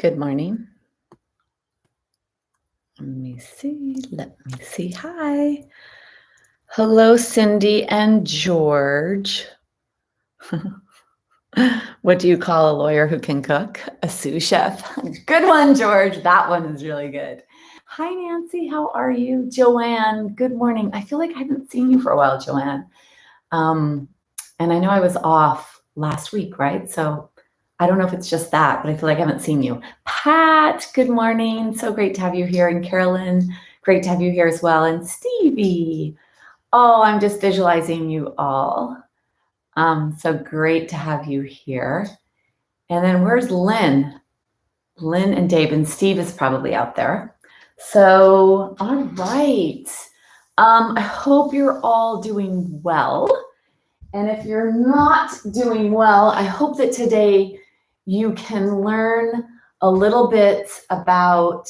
Good morning. Let me see. Hi. Hello, Cindy and George. What do you call a lawyer who can cook? A sous chef. Good one, George. That one is really good. Hi, Nancy. How are you? Joanne, good morning. I feel like I haven't seen you for a while, Joanne. And I know I was off last week, right? So I don't know if it's just that, but I feel like I haven't seen you. Pat, good morning. So great to have you here. And Carolyn, great to have you here as well. And Stevie, oh, I'm just visualizing you all. So great to have you here. And then where's Lynn? Lynn and Dave, and Steve is probably out there. So, all right. I hope you're all doing well. And if you're not doing well, I hope that today you can learn a little bit about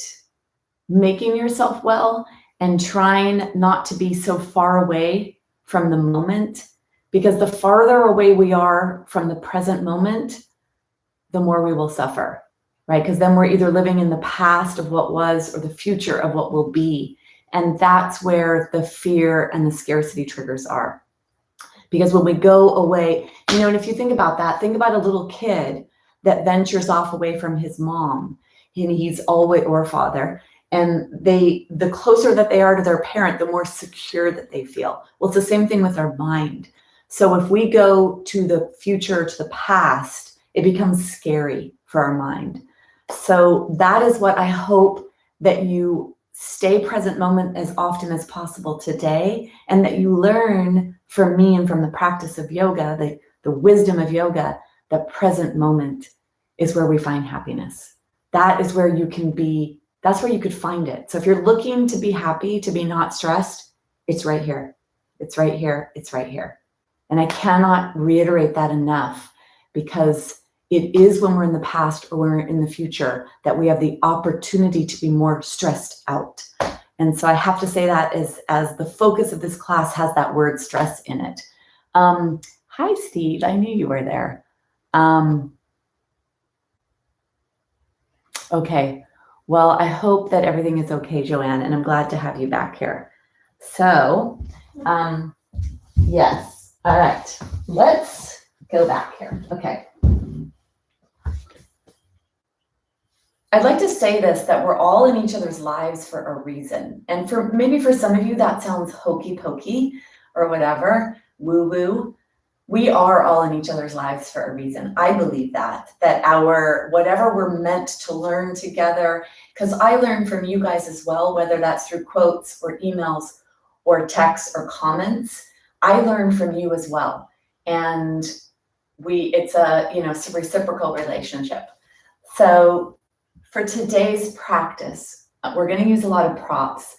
making yourself well and trying not to be so far away from the moment, because the farther away we are from the present moment, the more we will suffer, right? Because then we're either living in the past of what was or the future of what will be. And that's where the fear and the scarcity triggers are. Because when we go away, and if you think about that, think about a little kid that ventures off away from his mom, and he's always, or father, and the closer that they are to their parent, the more secure that they feel. Well, it's the same thing with our mind. So if we go to the future, to the past, it becomes scary for our mind. So that is what I hope, that you stay present moment as often as possible today, and that you learn from me and from the practice of yoga, the wisdom of yoga, the present moment is where we find happiness. That is where you can be, that's where you could find it. So if you're looking to be happy, to be not stressed, it's right here. It's right here. It's right here. And I cannot reiterate that enough, because it is when we're in the past or when we're in the future that we have the opportunity to be more stressed out. And so I have to say that as the focus of this class has that word stress in it. Hi, Steve. I knew you were there. Okay. Well, I hope that everything is okay, Joanne, and I'm glad to have you back here. So, yes. All right. Let's go back here. Okay. I'd like to say this, that we're all in each other's lives for a reason. And maybe for some of you, that sounds hokey pokey or whatever, woo woo. We are all in each other's lives for a reason. I believe that our, whatever we're meant to learn together, because I learn from you guys as well, whether that's through quotes or emails or texts or comments, I learn from you as well. And it's a reciprocal relationship. So for today's practice, we're going to use a lot of props,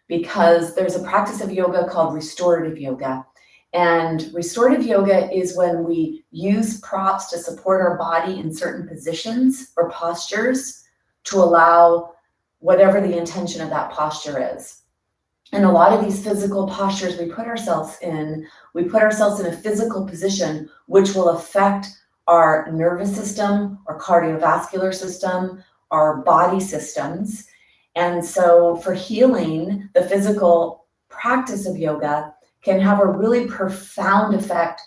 because there's a practice of yoga called restorative yoga. And restorative yoga is when we use props to support our body in certain positions or postures to allow whatever the intention of that posture is. And a lot of these physical postures we put ourselves in a physical position which will affect our nervous system, our cardiovascular system, our body systems. And so for healing, the physical practice of yoga can have a really profound effect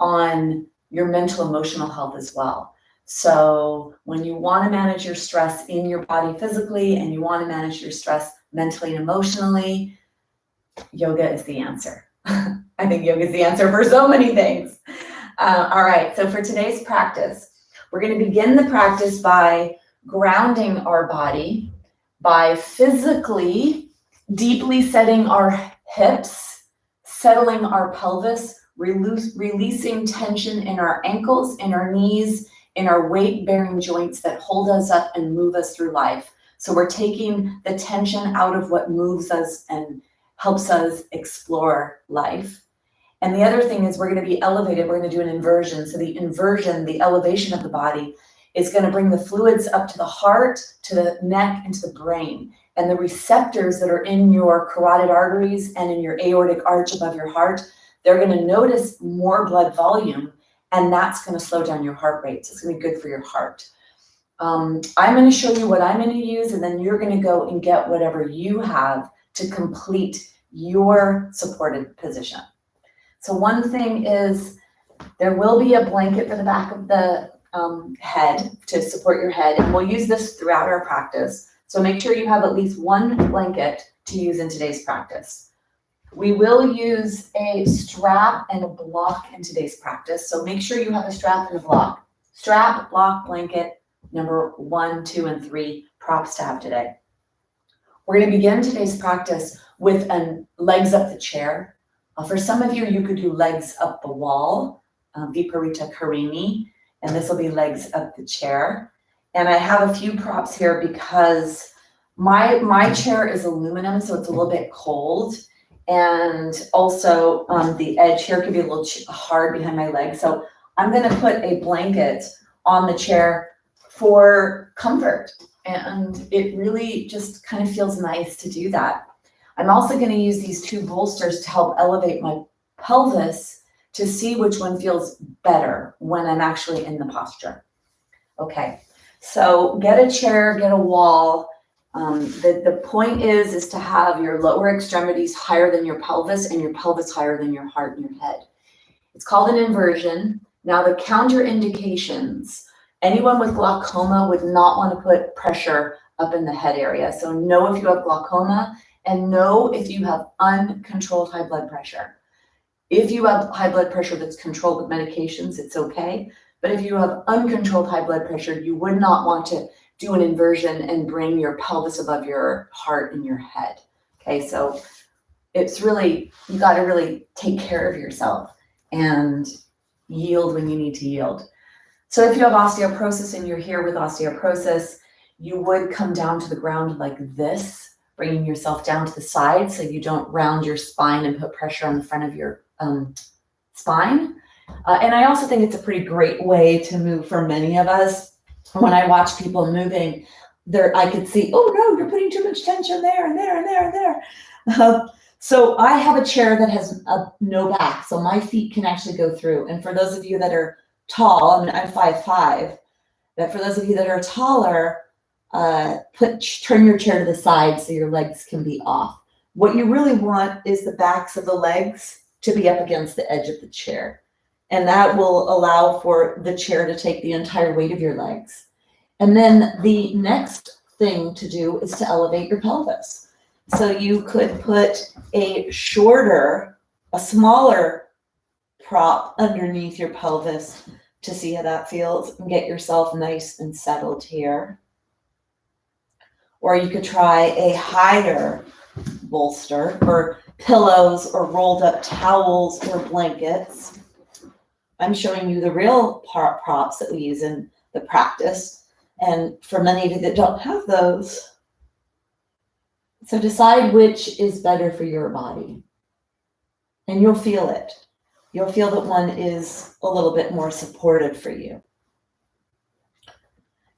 on your mental emotional health as well. So when you want to manage your stress in your body physically, and you want to manage your stress mentally and emotionally, yoga is the answer. I think yoga is the answer for so many things. All right, so for today's practice, we're going to begin the practice by grounding our body, by physically deeply setting our hips, settling our pelvis, releasing tension in our ankles, in our knees, in our weight-bearing joints that hold us up and move us through life. So we're taking the tension out of what moves us and helps us explore life. And the other thing is we're going to be elevated. We're going to do an inversion. So the inversion, the elevation of the body, is going to bring the fluids up to the heart, to the neck, and to the brain. And the receptors that are in your carotid arteries and in your aortic arch above your heart, they're going to notice more blood volume, and that's going to slow down your heart rate. So it's going to be good for your heart. I'm going to show you what I'm going to use, and then you're going to go and get whatever you have to complete your supported position. So one thing is there will be a blanket for the back of the head to support your head, and we'll use this throughout our practice. So make sure you have at least one blanket to use in today's practice. We will use a strap and a block in today's practice. So make sure you have a strap and a block. Strap, block, blanket, number 1, 2, and 3 props to have today. We're going to begin today's practice with legs up the chair. For some of you, you could do legs up the wall, Viparita Karini, and this will be legs up the chair. And I have a few props here because my chair is aluminum, so it's a little bit cold. And also the edge here could be a little hard behind my leg. So I'm going to put a blanket on the chair for comfort. And it really just kind of feels nice to do that. I'm also going to use these 2 bolsters to help elevate my pelvis to see which one feels better when I'm actually in the posture. Okay, so get a chair, get a wall. The point is to have your lower extremities higher than your pelvis and your pelvis higher than your heart and your head. It's called an inversion. Now the counterindications, anyone with glaucoma would not want to put pressure up in the head area. So know if you have glaucoma and know if you have uncontrolled high blood pressure. If you have high blood pressure that's controlled with medications, it's okay. But if you have uncontrolled high blood pressure, you would not want to do an inversion and bring your pelvis above your heart and your head. Okay, so it's really, you got to really take care of yourself and yield when you need to yield. So if you have osteoporosis and you're here with osteoporosis, you would come down to the ground like this, bringing yourself down to the side so you don't round your spine and put pressure on the front of your spine. And I also think it's a pretty great way to move for many of us. When I watch people moving, I could see, oh no, you're putting too much tension there and there and there and there. So I have a chair that has no back, so my feet can actually go through. And for those of you that are tall, I'm 5'5", but for those of you that are taller, turn your chair to the side so your legs can be off. What you really want is the backs of the legs to be up against the edge of the chair. And that will allow for the chair to take the entire weight of your legs. And then the next thing to do is to elevate your pelvis. So you could put a smaller prop underneath your pelvis to see how that feels and get yourself nice and settled here. Or you could try a higher bolster or pillows or rolled up towels or blankets. I'm showing you the real props that we use in the practice. And for many of you that don't have those, so decide which is better for your body. And you'll feel it. You'll feel that one is a little bit more supportive for you.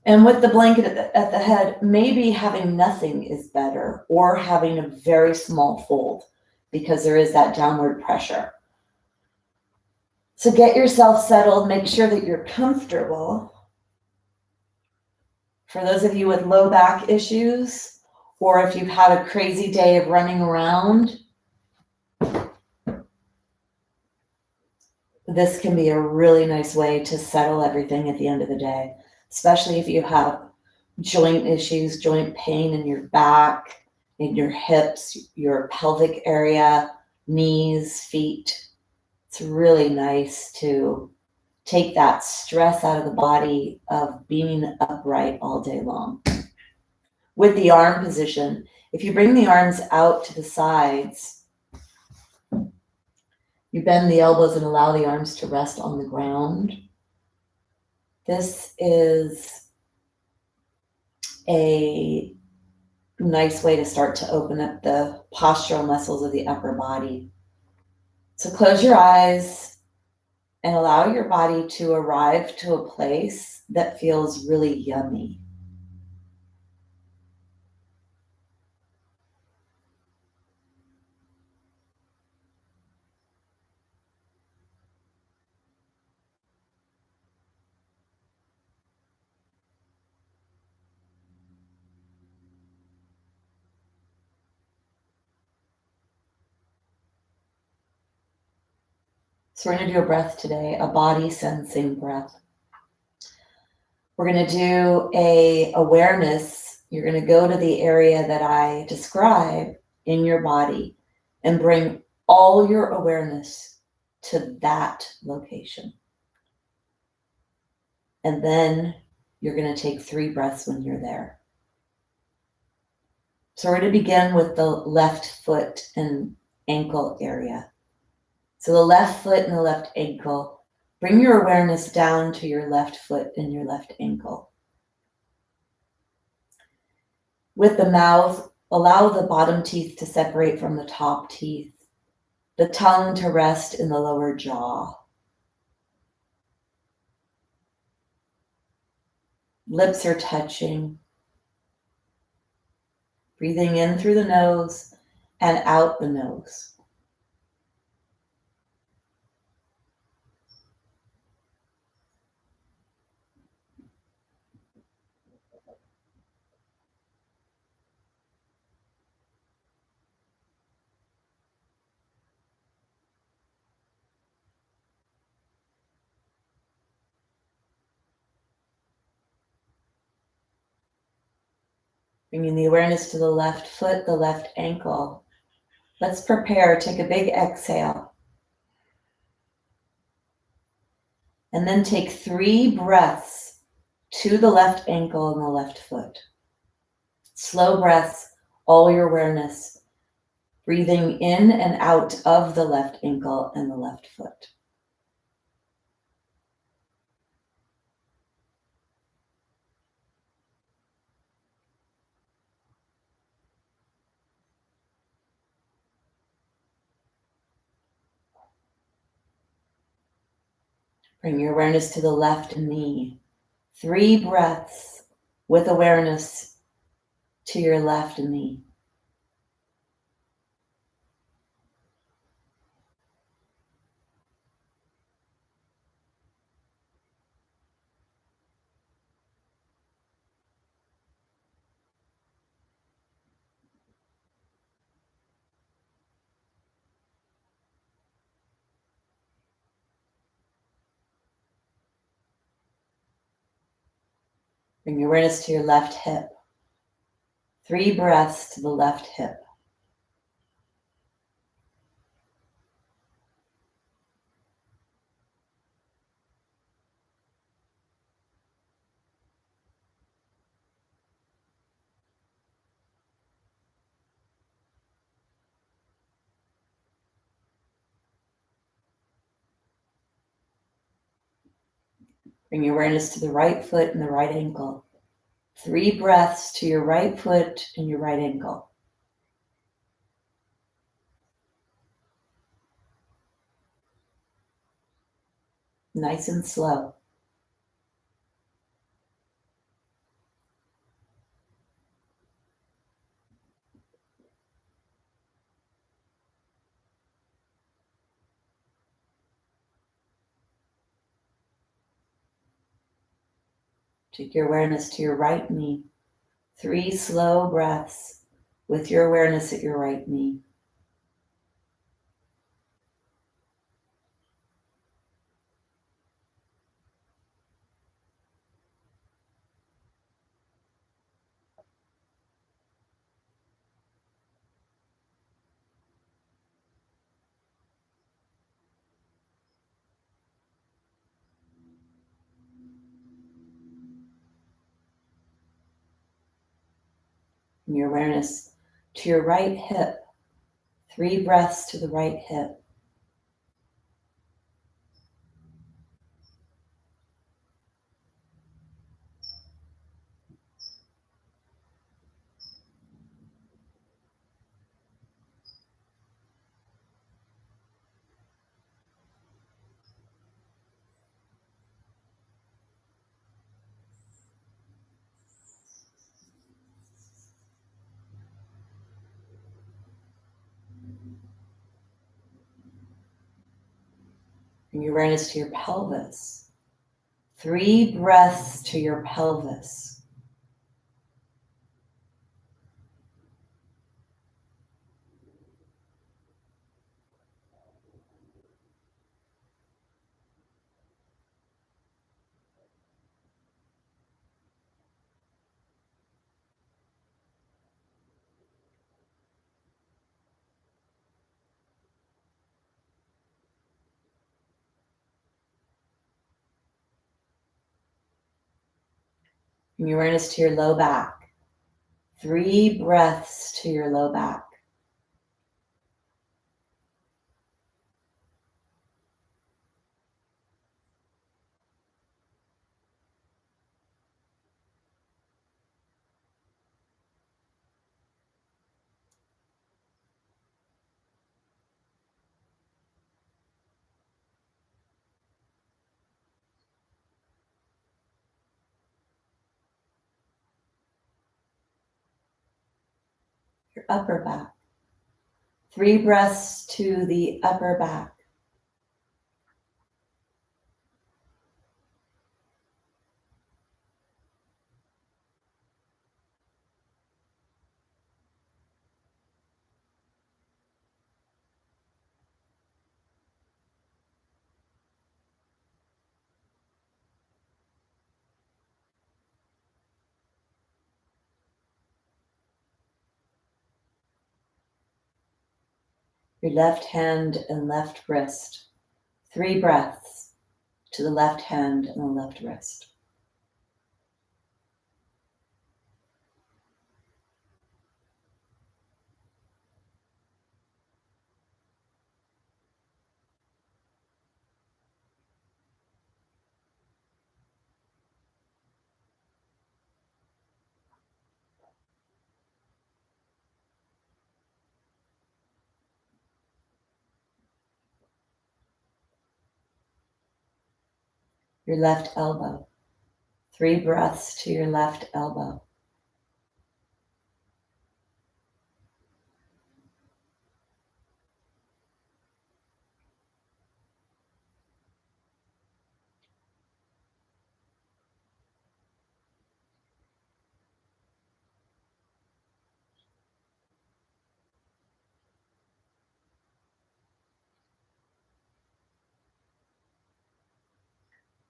And with the blanket at the head, maybe having nothing is better, or having a very small fold because there is that downward pressure. So get yourself settled, make sure that you're comfortable. For those of you with low back issues, or if you've had a crazy day of running around, this can be a really nice way to settle everything at the end of the day, especially if you have joint issues, joint pain in your back, in your hips, your pelvic area, knees, feet. It's really nice to take that stress out of the body of being upright all day long. With the arm position, if you bring the arms out to the sides, you bend the elbows and allow the arms to rest on the ground. This is a nice way to start to open up the postural muscles of the upper body. So close your eyes and allow your body to arrive to a place that feels really yummy. So we're going to do a breath today, a body sensing breath. We're going to do a awareness. You're going to go to the area that I describe in your body and bring all your awareness to that location. And then you're going to take 3 breaths when you're there. So we're going to begin with the left foot and ankle area. So the left foot and the left ankle, bring your awareness down to your left foot and your left ankle. With the mouth, allow the bottom teeth to separate from the top teeth, the tongue to rest in the lower jaw. Lips are touching. Breathing in through the nose and out the nose. Bringing the awareness to the left foot, the left ankle. Let's prepare. Take a big exhale. And then take 3 breaths to the left ankle and the left foot. Slow breaths, all your awareness. Breathing in and out of the left ankle and the left foot. Bring your awareness to the left knee. 3 breaths with awareness to your left knee. Bring your awareness to your left hip. 3 breaths to the left hip. Bring your awareness to the right foot and the right ankle. 3 breaths to your right foot and your right ankle. Nice and slow. Take your awareness to your right knee. 3 slow breaths with your awareness at your right knee. Bring your awareness to your right hip. 3 breaths to the right hip. Bring your awareness to your pelvis. 3 breaths to your pelvis. Bring your awareness to your low back. 3 breaths to your low back. Your upper back. 3 breaths to the upper back. Your left hand and left wrist. 3 breaths to the left hand and the left wrist. Your left elbow. 3 breaths to your left elbow.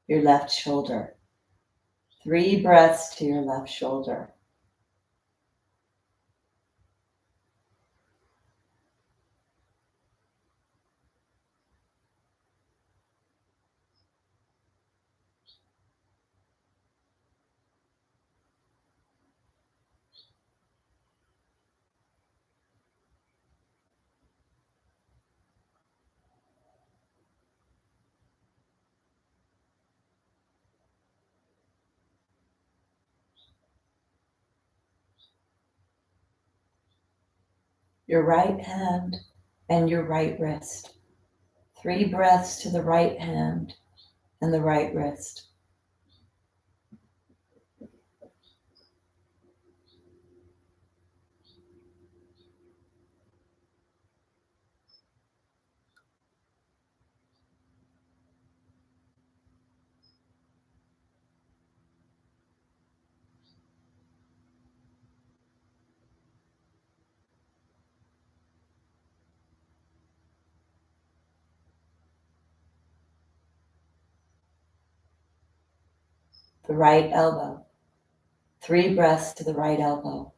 Your left shoulder. 3 breaths to your left shoulder. Your right hand and your right wrist. 3 breaths to the right hand and the right wrist. The right elbow. 3 breaths to the right elbow.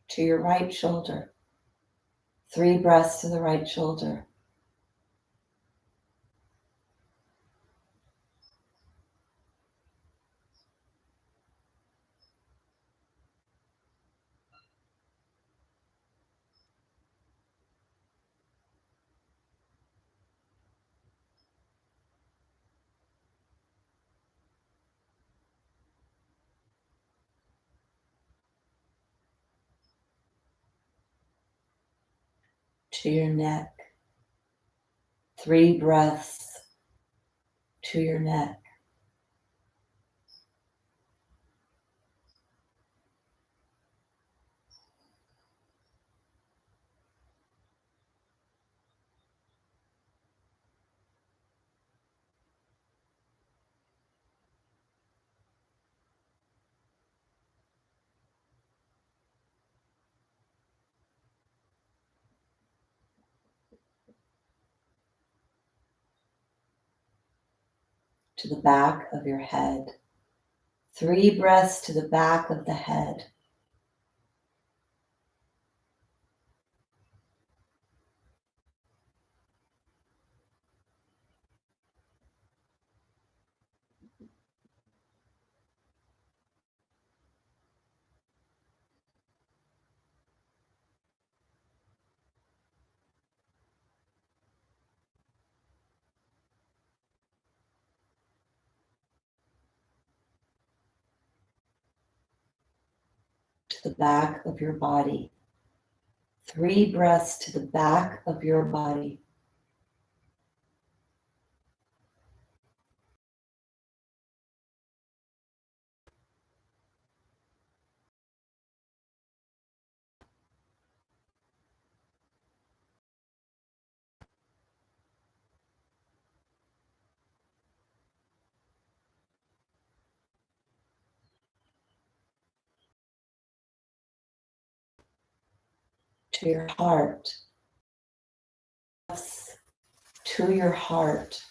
To your right shoulder. 3 breaths to the right shoulder. To your neck. 3 breaths to your neck. to the back of your head. 3 breaths to the back of the head. To the back of your body. 3 breaths to the back of your body. To your heart. To your heart.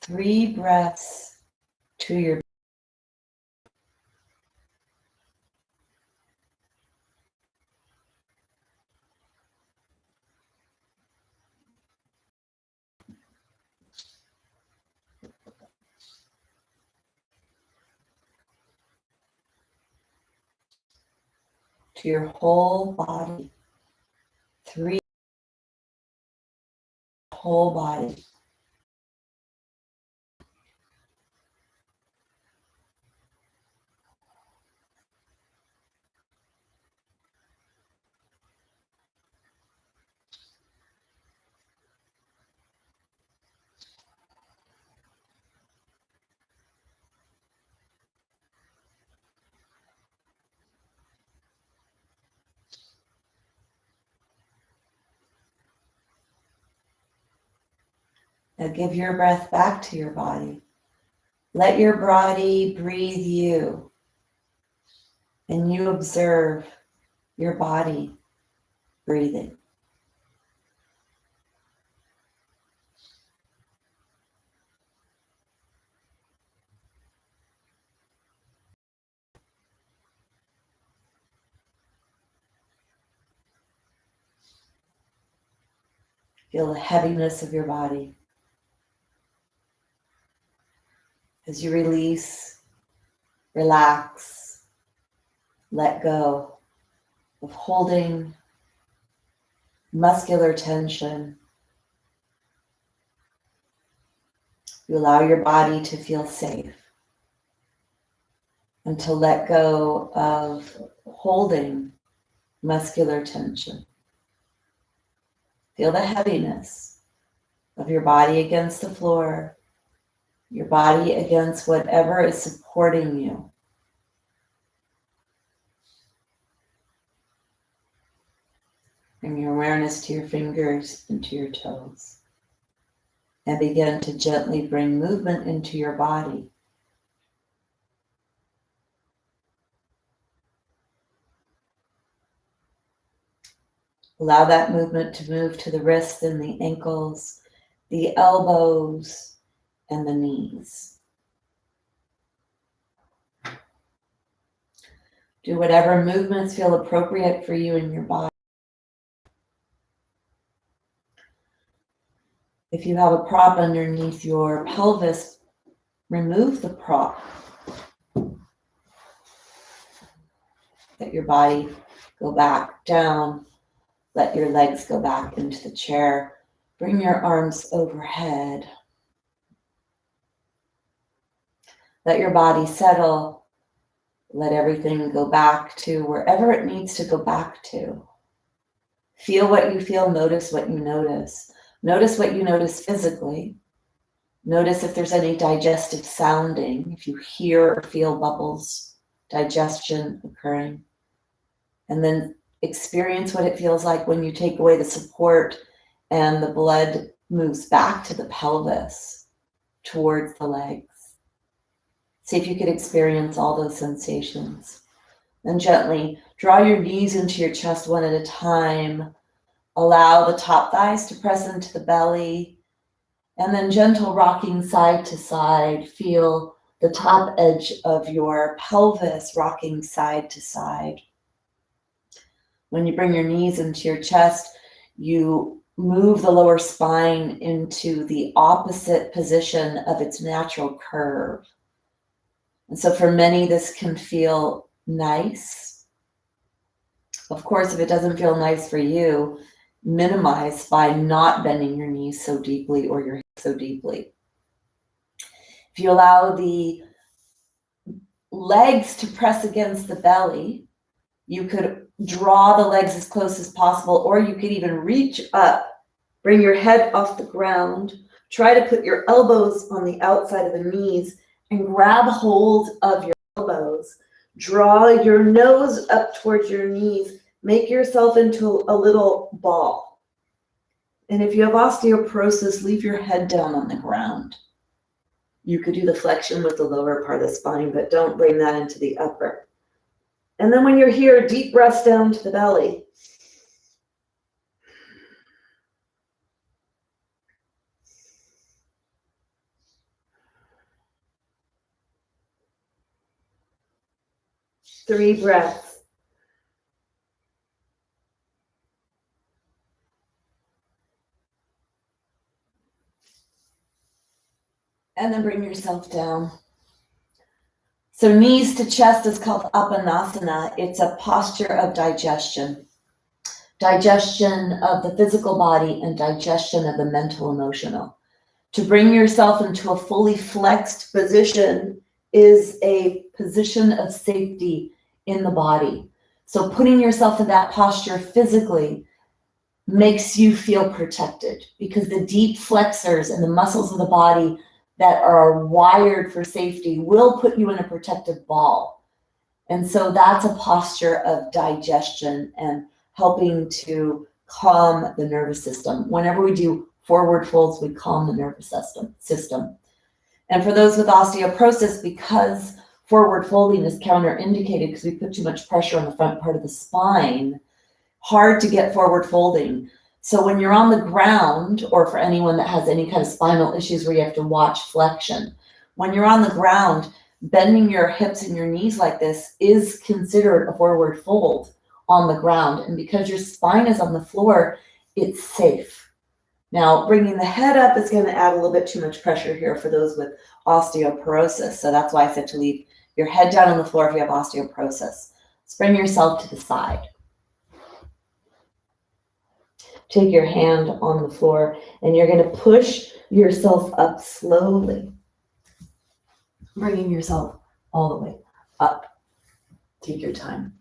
Three breaths to your to your whole body. 3 whole body. Now give your breath back to your body. Let your body breathe you, and you observe your body breathing. Feel the heaviness of your body as you release, relax, let go of holding muscular tension. You allow your body to feel safe and to let go of holding muscular tension. Feel the heaviness of your body against the floor, your body against whatever is supporting you. Bring your awareness to your fingers and to your toes. And begin to gently bring movement into your body. Allow that movement to move to the wrists and the ankles, the elbows, and the knees. Do whatever movements feel appropriate for you in your body. If you have a prop underneath your pelvis, remove the prop. Let your body go back down. Let your legs go back into the chair. Bring your arms overhead. Let your body settle. Let everything go back to wherever it needs to go back to. Feel what you feel, notice what you notice. Notice what you notice physically. Notice if there's any digestive sounding, if you hear or feel bubbles, digestion occurring. And then Experience what it feels like when you take away the support and the blood moves back to the pelvis towards the legs. See if you could experience all those sensations. Then gently draw your knees into your chest one at a time. Allow the top thighs to press into the belly, and then gentle rocking side to side. Feel the top edge of your pelvis rocking side to side. When you bring your knees into your chest, you move the lower spine into the opposite position of its natural curve. And so for many, this can feel nice. Of course, if it doesn't feel nice for you, minimize by not bending your knees so deeply or your hips so deeply. If you allow the legs to press against the belly, you could draw the legs as close as possible, or you could even reach up, bring your head off the ground, try to put your elbows on the outside of the knees and grab hold of your elbows. Draw your nose up towards your knees. Make yourself into a little ball. And if you have osteoporosis, leave your head down on the ground. You could do the flexion with the lower part of the spine, but don't bring that into the upper. And then when you're here, deep breaths down to the belly. Three breaths. And then bring yourself down. So knees to chest is called Apanasana. It's a posture of digestion. Digestion of the physical body and digestion of the mental, emotional. To bring yourself into a fully flexed position is a position of safety in the body. So putting yourself in that posture physically makes you feel protected, because the deep flexors and the muscles of the body that are wired for safety will put you in a protective ball. And so that's a posture of digestion and helping to calm the nervous system. Whenever we do forward folds, we calm the nervous system. And for those with osteoporosis, because forward folding is counterindicated because we put too much pressure on the front part of the spine, hard to get forward folding. So when you're on the ground, or for anyone that has any kind of spinal issues where you have to watch flexion, when you're on the ground, bending your hips and your knees like this is considered a forward fold on the ground. And because your spine is on the floor, it's safe. Now, bringing the head up is going to add a little bit too much pressure here for those with osteoporosis. So that's why I said to leave your head down on the floor if you have osteoporosis. Bring yourself to the side. Take your hand on the floor and you're going to push yourself up slowly, bringing yourself all the way up. Take your time.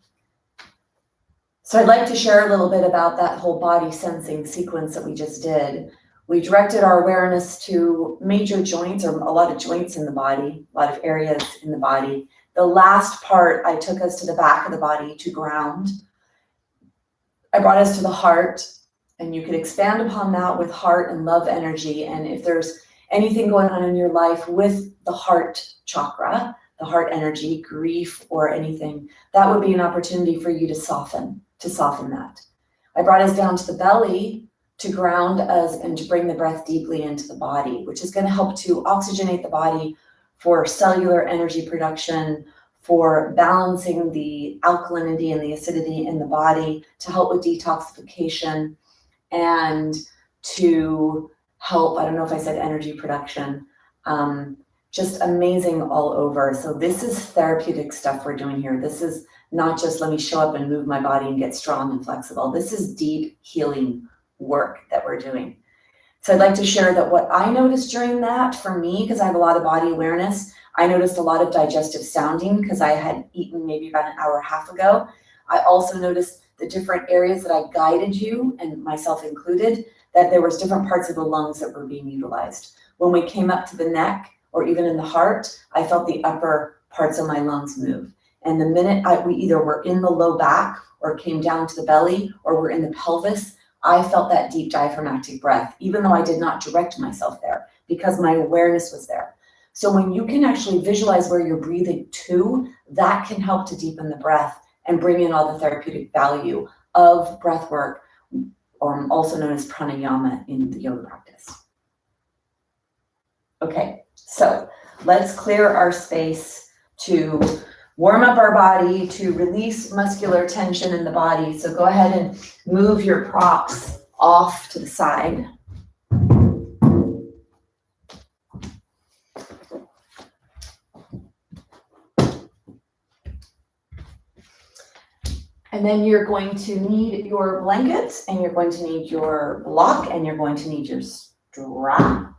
So I'd like to share a little bit about that whole body sensing sequence that we just did. We directed our awareness to major joints, or a lot of joints in the body, a lot of areas in the body. The last part, I took us to the back of the body to ground. I brought us to the heart, and you can expand upon that with heart and love energy. And if there's anything going on in your life with the heart chakra, the heart energy, grief or anything, that would be an opportunity for you to soften that. I brought us down to the belly to ground us and to bring the breath deeply into the body, which is going to help to oxygenate the body for cellular energy production, for balancing the alkalinity and the acidity in the body, to help with detoxification, and to help, I don't know if I said energy production, just amazing all over. So this is therapeutic stuff we're doing here. This is not just let me show up and move my body and get strong and flexible. This is deep healing work that we're doing. So I'd like to share that what I noticed during that, for me, because I have a lot of body awareness, I noticed a lot of digestive sounding because I had eaten maybe about an hour and a half ago. I also noticed the different areas that I guided you, and myself included, that there was different parts of the lungs that were being utilized. When we came up to the neck, or even in the heart, I felt the upper parts of my lungs move. And the minute we either were in the low back or came down to the belly or were in the pelvis, I felt that deep diaphragmatic breath, even though I did not direct myself there because my awareness was there. So when you can actually visualize where you're breathing to, that can help to deepen the breath and bring in all the therapeutic value of breath work, or also known as pranayama in the yoga practice. Okay, so let's clear our space to warm up our body, to release muscular tension in the body. So go ahead and move your props off to the side. And then you're going to need your blanket, and you're going to need your block, and you're going to need your strap.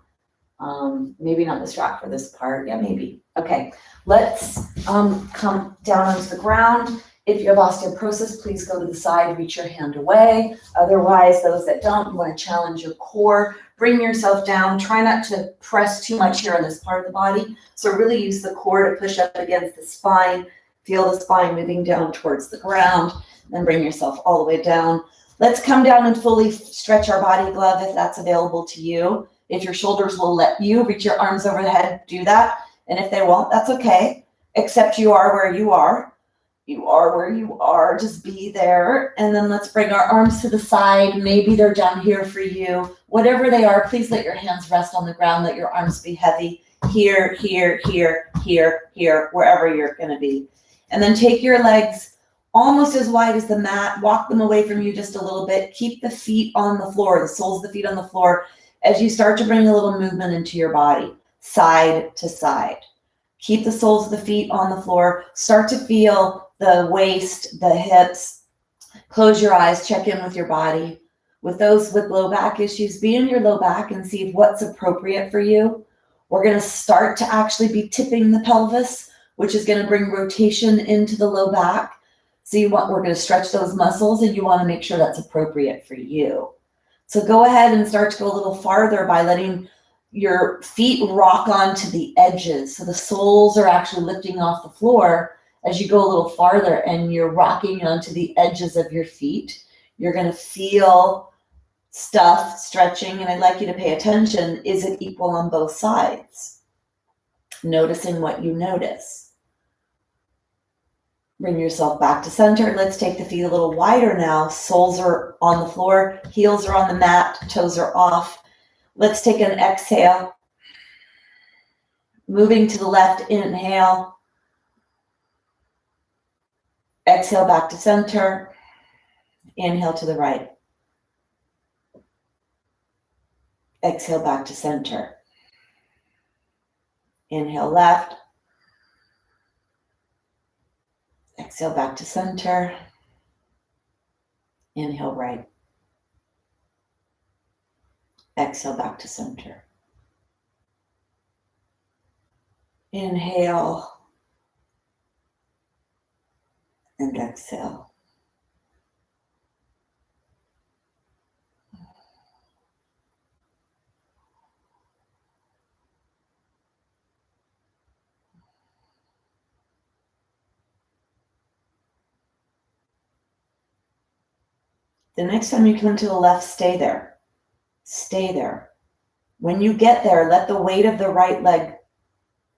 Maybe not the strap for this part. Yeah, maybe. Okay, let's come down onto the ground. If you have osteoporosis, please go to the side, reach your hand away. Otherwise, those that don't, you want to challenge your core. Bring yourself down. Try not to press too much here on this part of the body. So really use the core to push up against the spine. Feel the spine moving down towards the ground. Then bring yourself all the way down. Let's come down and fully stretch our body glove if that's available to you. If your shoulders will let you, reach your arms overhead, do that. And if they won't, that's okay. Except you are where you are. You are where you are. Just be there. And then let's bring our arms to the side. Maybe they're down here for you. Whatever they are, please let your hands rest on the ground. Let your arms be heavy. Here, here, here, here, here, wherever you're going to be. And then take your legs almost as wide as the mat. Walk them away from you just a little bit. Keep the feet on the floor, the soles of the feet on the floor, as you start to bring a little movement into your body, side to side. Keep the soles of the feet on the floor. Start to feel the waist, the hips. Close your eyes, check in with your body. With those with low back issues, be in your low back and see what's appropriate for you. We're going to start to actually be tipping the pelvis, which is going to bring rotation into the low back. So we're going to stretch those muscles, and you want to make sure that's appropriate for you. So go ahead and start to go a little farther by letting your feet rock onto the edges. So the soles are actually lifting off the floor as you go a little farther, and you're rocking onto the edges of your feet. You're going to feel stuff stretching, and I'd like you to pay attention. Is it equal on both sides? Noticing what you notice. Bring yourself back to center. Let's take the feet a little wider now. Soles are on the floor, heels are on the mat, toes are off. Let's take an exhale. Moving to the left, inhale. Exhale back to center. Inhale to the right. Exhale back to center. Inhale left. Exhale back to center. Inhale right. Exhale back to center. Inhale and exhale. The next time you come to the left, stay there. Stay there. When you get there, let the weight of the right leg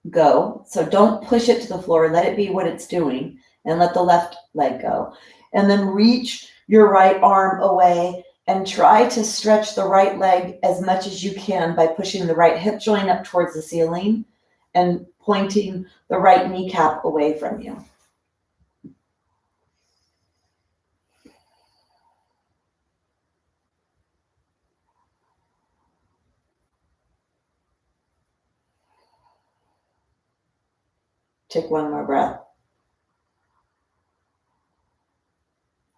go. So don't push it to the floor. Let it be what it's doing, and let the left leg go. And then reach your right arm away and try to stretch the right leg as much as you can by pushing the right hip joint up towards the ceiling and pointing the right kneecap away from you. Take one more breath.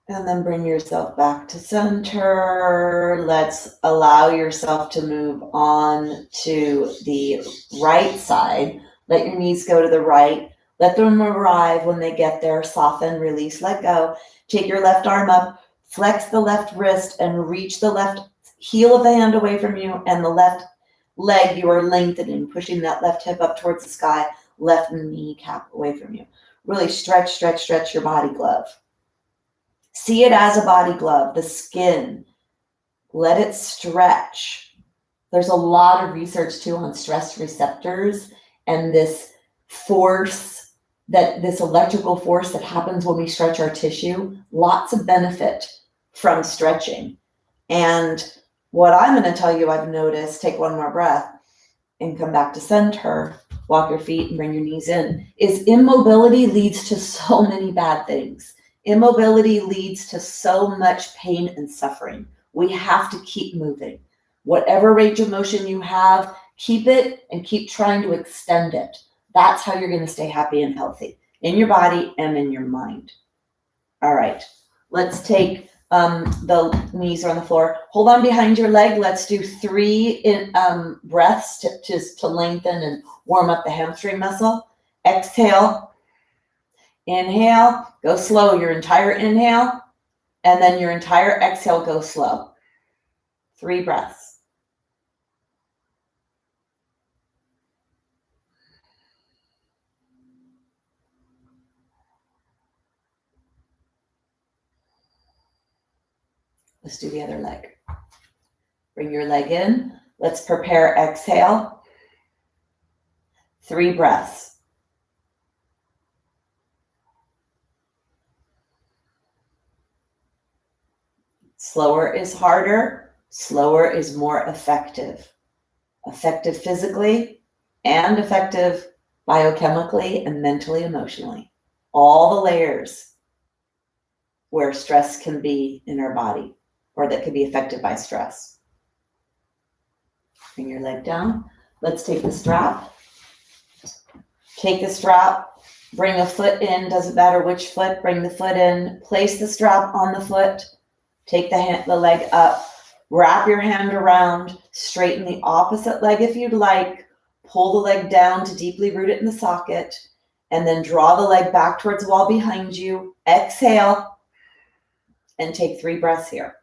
And then bring yourself back to center. Let's allow yourself to move on to the right side. Let your knees go to the right. Let them arrive when they get there. Soften, release, let go. Take your left arm up, flex the left wrist, and reach the left heel of the hand away from you, and the left leg you are lengthening, pushing that left hip up towards the sky, left kneecap away from you. Really stretch, stretch, stretch your body glove. See it as a body glove, the skin. Let it stretch. There's a lot of research too on stress receptors and this force, this electrical force that happens when we stretch our tissue. Lots of benefit from stretching. And what I'm going to tell you I've noticed, take one more breath and come back to center, walk your feet and bring your knees in, is immobility leads to so many bad things. Immobility leads to so much pain and suffering. We have to keep moving. Whatever range of motion you have, keep it and keep trying to extend it. That's how you're going to stay happy and healthy in your body and in your mind. All right, let's take the knees are on the floor. Hold on behind your leg. Let's do 3 breaths to lengthen and warm up the hamstring muscle. Exhale. Inhale. Go slow. Your entire inhale. And then your entire exhale, go slow. 3 breaths. Let's do the other leg. Bring your leg in. Let's prepare exhale. 3 breaths. Slower is harder. Slower is more effective. Effective physically and effective biochemically and mentally, emotionally. All the layers where stress can be in our body or that can be affected by stress. Bring your leg down. Let's take the strap. Take the strap. Bring a foot in. Doesn't matter which foot. Bring the foot in. Place the strap on the foot. Take the leg up. Wrap your hand around. Straighten the opposite leg if you'd like. Pull the leg down to deeply root it in the socket. And then draw the leg back towards the wall behind you. Exhale. And take 3 breaths here.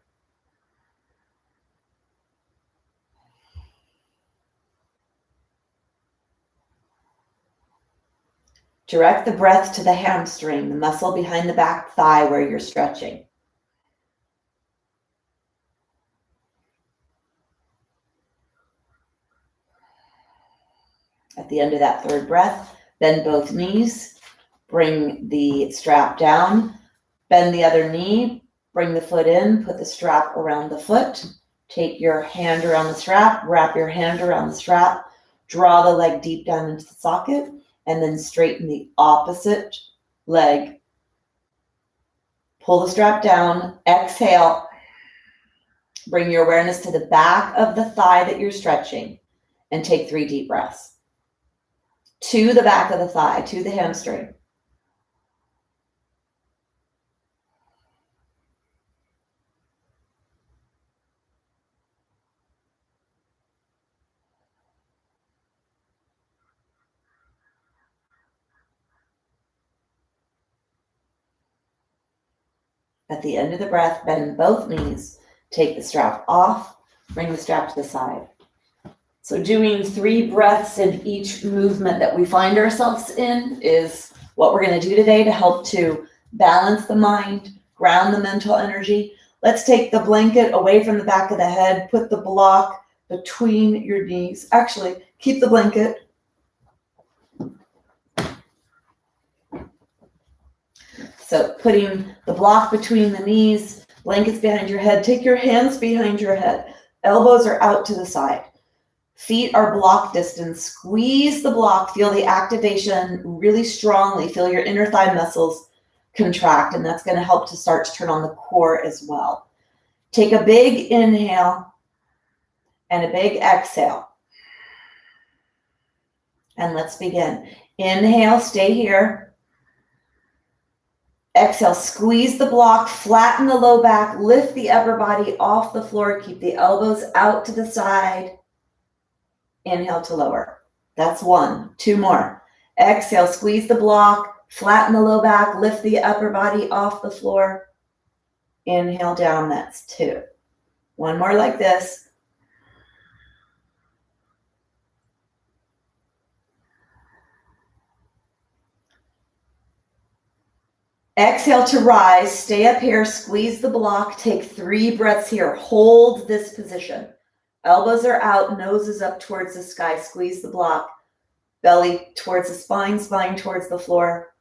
Direct the breath to the hamstring, the muscle behind the back thigh where you're stretching. At the end of that 3rd breath, bend both knees, bring the strap down, bend the other knee, bring the foot in, put the strap around the foot, take your hand around the strap, wrap your hand around the strap, draw the leg deep down into the socket, and then straighten the opposite leg. Pull the strap down, exhale, bring your awareness to the back of the thigh that you're stretching, and take 3 deep breaths. To the back of the thigh, to the hamstring. At the end of the breath, bend both knees, take the strap off, bring the strap to the side. So doing 3 breaths in each movement that we find ourselves in is what we're going to do today to help to balance the mind, ground the mental energy. Let's take the blanket away from the back of the head, put the block between your knees. Actually, keep the blanket. So putting the block between the knees, blankets behind your head. Take your hands behind your head. Elbows are out to the side. Feet are block distance. Squeeze the block. Feel the activation really strongly. Feel your inner thigh muscles contract, and that's going to help to start to turn on the core as well. Take a big inhale and a big exhale. And let's begin. Inhale, stay here. Exhale, squeeze the block, flatten the low back, lift the upper body off the floor, keep the elbows out to the side. Inhale to lower. That's 1. 2 more. Exhale, squeeze the block, flatten the low back, lift the upper body off the floor. Inhale down, that's 2. 1 more like this. Exhale to rise. Stay up here. Squeeze the block. Take 3 breaths here. Hold this position. Elbows are out. Nose is up towards the sky. Squeeze the block. Belly towards the spine. Spine towards the floor.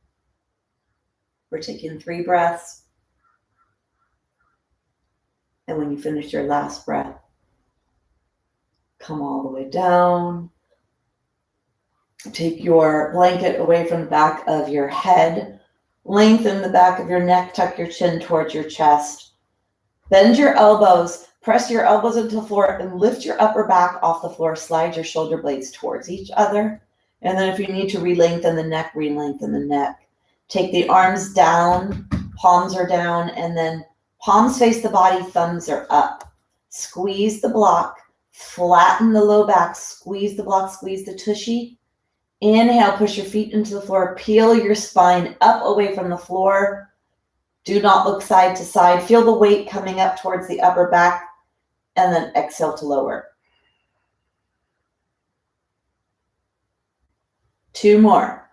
We're taking 3 breaths. And when you finish your last breath, come all the way down. Take your blanket away from the back of your head. Lengthen the back of your neck. Tuck your chin towards your chest. Bend your elbows. Press your elbows into the floor and lift your upper back off the floor. Slide your shoulder blades towards each other. And then if you need to re-lengthen the neck, re-lengthen the neck. Take the arms down. Palms are down. And then palms face the body. Thumbs are up. Squeeze the block. Flatten the low back. Squeeze the block. Squeeze the tushy. Inhale, push your feet into the floor. Peel your spine up away from the floor. Do not look side to side. Feel the weight coming up towards the upper back. And then exhale to lower. 2 more.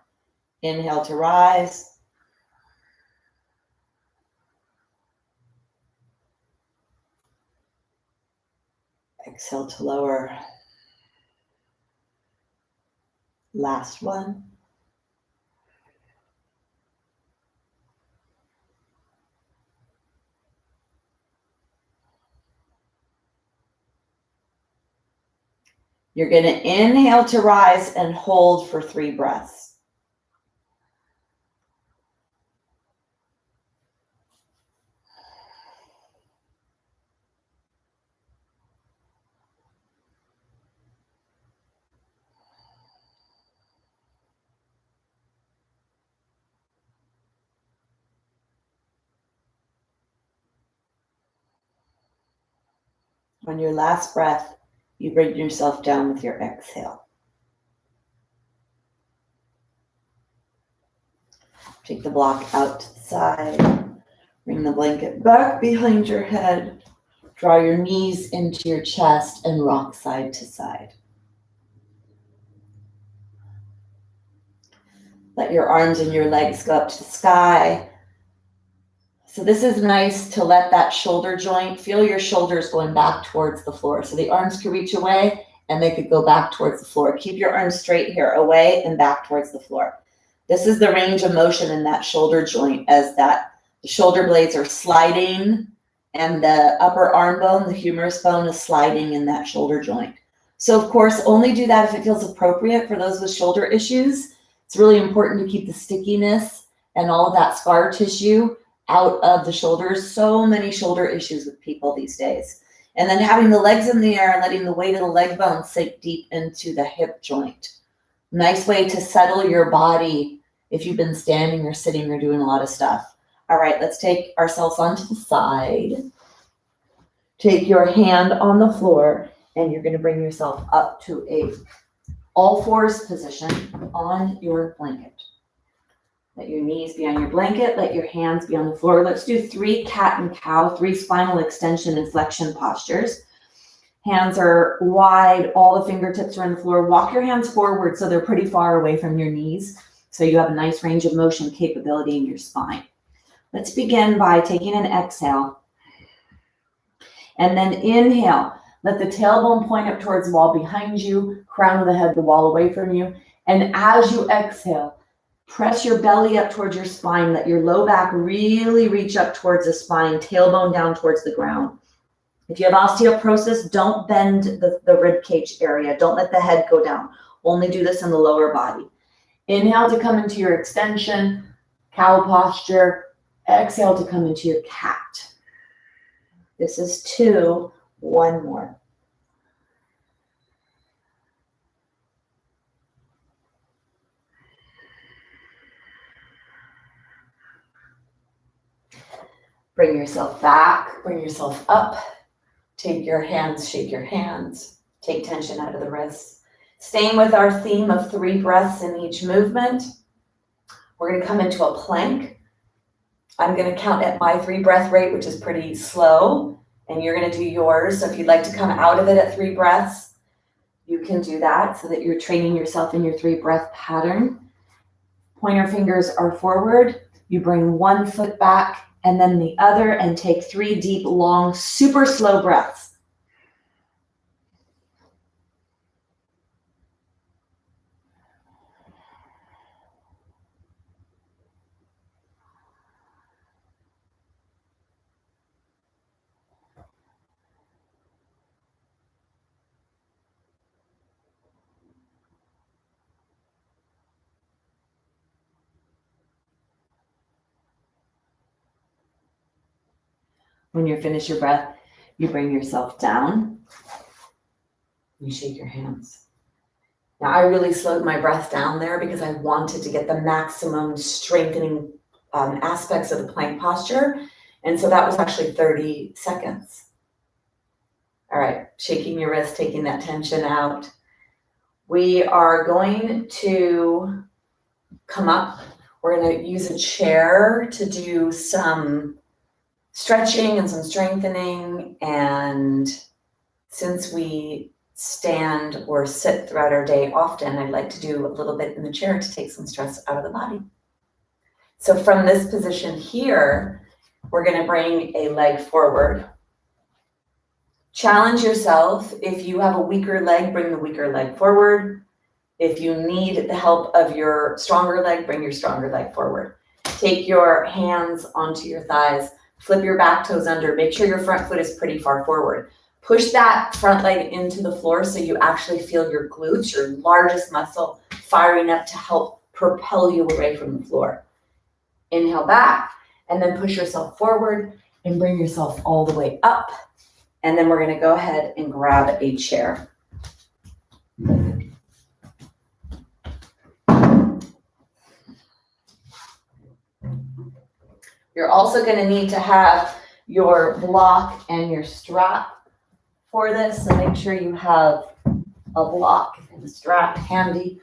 Inhale to rise. Exhale to lower. Last one. You're going to inhale to rise and hold for 3 breaths. On your last breath, you bring yourself down with your exhale. Take the block out to the side. Bring the blanket back behind your head. Draw your knees into your chest and rock side to side. Let your arms and your legs go up to the sky. So this is nice to let that shoulder joint, feel your shoulders going back towards the floor. So the arms could reach away and they could go back towards the floor. Keep your arms straight here, away and back towards the floor. This is the range of motion in that shoulder joint as that the shoulder blades are sliding and the upper arm bone, the humerus bone, is sliding in that shoulder joint. So of course, only do that if it feels appropriate for those with shoulder issues. It's really important to keep the stickiness and all of that scar tissue out of the shoulders. So many shoulder issues with people these days. And then having the legs in the air and letting the weight of the leg bone sink deep into the hip joint. Nice way to settle your body if you've been standing or sitting or doing a lot of stuff. All right, let's take ourselves onto the side. Take your hand on the floor and you're going to bring yourself up to a all fours position on your blanket. Let your knees be on your blanket. Let your hands be on the floor. Let's do 3 cat and cow, 3 spinal extension and flexion postures. Hands are wide. All the fingertips are on the floor. Walk your hands forward so they're pretty far away from your knees. So you have a nice range of motion capability in your spine. Let's begin by taking an exhale. And then inhale. Let the tailbone point up towards the wall behind you. Crown of the head, the wall away from you. And as you exhale, press your belly up towards your spine. Let your low back really reach up towards the spine, tailbone down towards the ground. If you have osteoporosis, don't bend the rib cage area. Don't let the head go down. Only do this in the lower body. Inhale to come into your extension, cow posture. Exhale to come into your cat. This is 2. 1 more. Bring yourself back, bring yourself up. Take your hands, shake your hands. Take tension out of the wrists. Staying with our theme of 3 breaths in each movement. We're going to come into a plank. I'm going to count at my 3 breath rate, which is pretty slow, and you're going to do yours. So if you'd like to come out of it at 3 breaths, you can do that so that you're training yourself in your 3 breath pattern. Pointer fingers are forward. You bring one foot back and then the other, and take 3 deep, long, super slow breaths. When you're finished your breath, you bring yourself down. You shake your hands. Now, I really slowed my breath down there because I wanted to get the maximum strengthening aspects of the plank posture. And so that was actually 30 seconds. All right, shaking your wrist, taking that tension out. We are going to come up. We're going to use a chair to do some stretching and some strengthening. And since we stand or sit throughout our day often, I'd like to do a little bit in the chair to take some stress out of the body. So from this position here, we're going to bring a leg forward. Challenge yourself. If you have a weaker leg, bring the weaker leg forward. If you need the help of your stronger leg, bring your stronger leg forward. Take your hands onto your thighs. Flip your back toes under. Make sure your front foot is pretty far forward. Push that front leg into the floor so you actually feel your glutes, your largest muscle, firing up to help propel you away from the floor. Inhale back, and then push yourself forward and bring yourself all the way up. And then we're going to go ahead and grab a chair. You're also going to need to have your block and your strap for this. So make sure you have a block and a strap handy.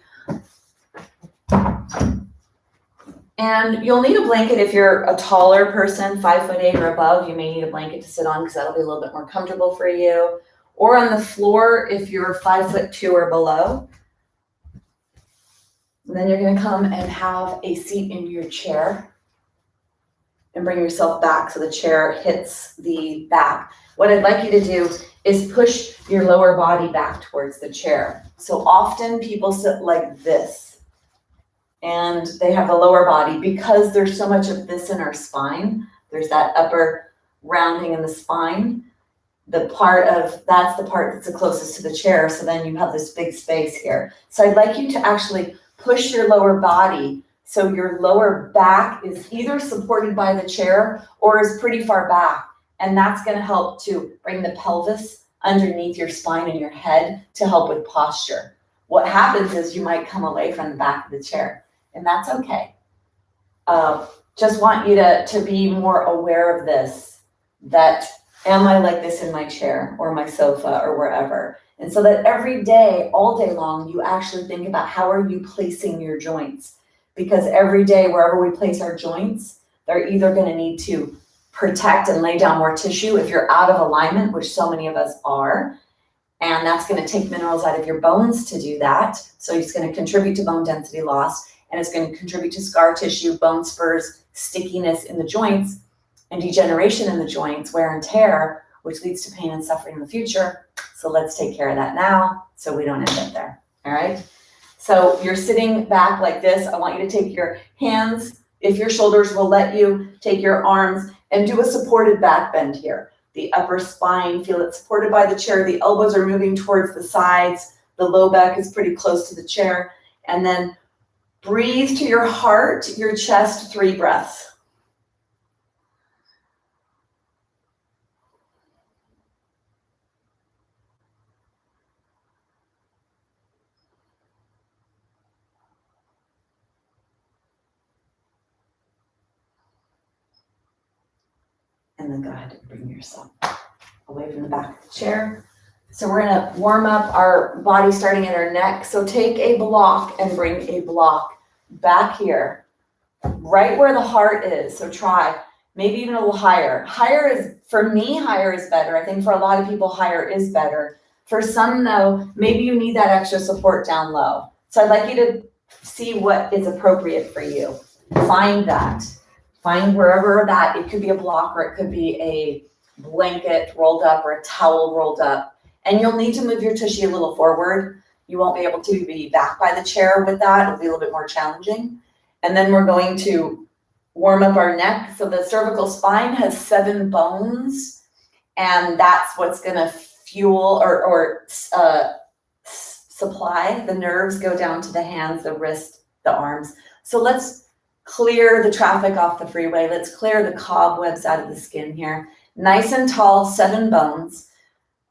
And you'll need a blanket if you're a taller person, 5'8" or above. You may need a blanket to sit on because that'll be a little bit more comfortable for you. Or on the floor if you're 5'2" or below. And then you're going to come and have a seat in your chair. And bring yourself back so the chair hits the back. What I'd like you to do is push your lower body back towards the chair. So often people sit like this and they have the lower body because there's so much of this in our spine. There's that upper rounding in the spine. That's the part that's the closest to the chair. So then you have this big space here. So I'd like you to actually push your lower body so your lower back is either supported by the chair or is pretty far back. And that's going to help to bring the pelvis underneath your spine and your head to help with posture. What happens is you might come away from the back of the chair, and that's okay. Just want you to be more aware of this, that am I like this in my chair or my sofa or wherever? And so that every day, all day long, you actually think about how are you placing your joints? Because every day, wherever we place our joints, they're either going to need to protect and lay down more tissue if you're out of alignment, which so many of us are. And that's going to take minerals out of your bones to do that. So it's going to contribute to bone density loss, and it's going to contribute to scar tissue, bone spurs, stickiness in the joints, and degeneration in the joints, wear and tear, which leads to pain and suffering in the future. So let's take care of that now so we don't end up there. All right. So you're sitting back like this. I want you to take your hands, if your shoulders will let you, take your arms and do a supported back bend here. The upper spine, feel it supported by the chair. The elbows are moving towards the sides. The low back is pretty close to the chair. And then breathe to your heart, your chest, 3 breaths. And then go ahead and bring yourself away from the back of the chair. So we're going to warm up our body starting at our neck. So take a block and bring a block back here, right where the heart is. So try maybe even a little higher. Higher is, for me, higher is better. I think for a lot of people, higher is better. For some though, maybe you need that extra support down low. So I'd like you to see what is appropriate for you. Find that. Find wherever that, it could be a block or it could be a blanket rolled up or a towel rolled up. And you'll need to move your tushy a little forward. You won't be able to be back by the chair with that. It'll be a little bit more challenging. And then we're going to warm up our neck. So the cervical spine has 7 bones, and that's what's gonna fuel or supply. The nerves go down to the hands, the wrist, the arms. So let's clear the traffic off the freeway. Let's clear the cobwebs out of the skin here. Nice and tall, 7 bones.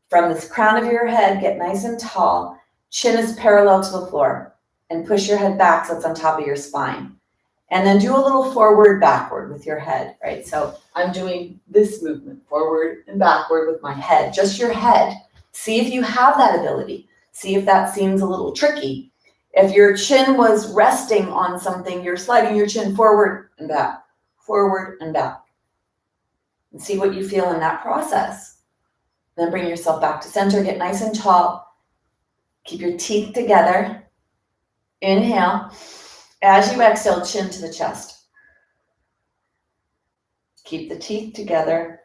From the crown of your head, get nice and tall. Chin is parallel to the floor, and push your head back so it's on top of your spine. And then do a little forward, backward with your head, right? So I'm doing this movement, forward and backward with my head, just your head. See if you have that ability. See if that seems a little tricky. If your chin was resting on something, you're sliding your chin forward and back, and see what you feel in that process. Then bring yourself back to center, get nice and tall. Keep your teeth together. Inhale. As you exhale, chin to the chest. Keep the teeth together.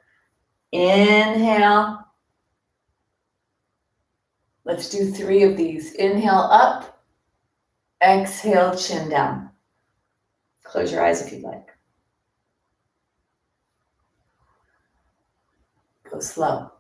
Inhale. Let's do 3 of these. Inhale up. Exhale, chin down. Close your eyes if you'd like. Go slow.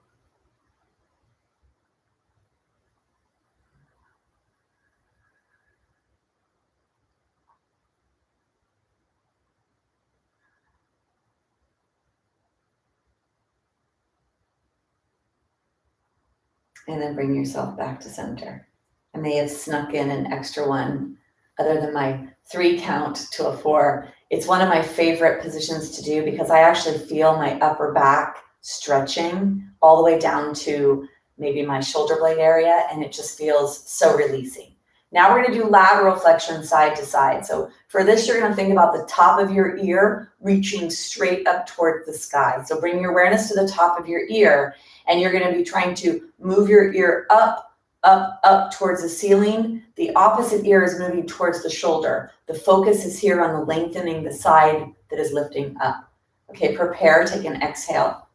And then bring yourself back to center. I may have snuck in an extra one other than my 3 count to a 4. It's one of my favorite positions to do because I actually feel my upper back stretching all the way down to maybe my shoulder blade area, and it just feels so releasing. Now we're gonna do lateral flexion side to side. So for this, you're gonna think about the top of your ear reaching straight up towards the sky. So bring your awareness to the top of your ear, and you're gonna be trying to move your ear up, up, up towards the ceiling. The opposite ear is moving towards the shoulder. The focus is here on the lengthening the side that is lifting up. Okay, prepare, take an exhale.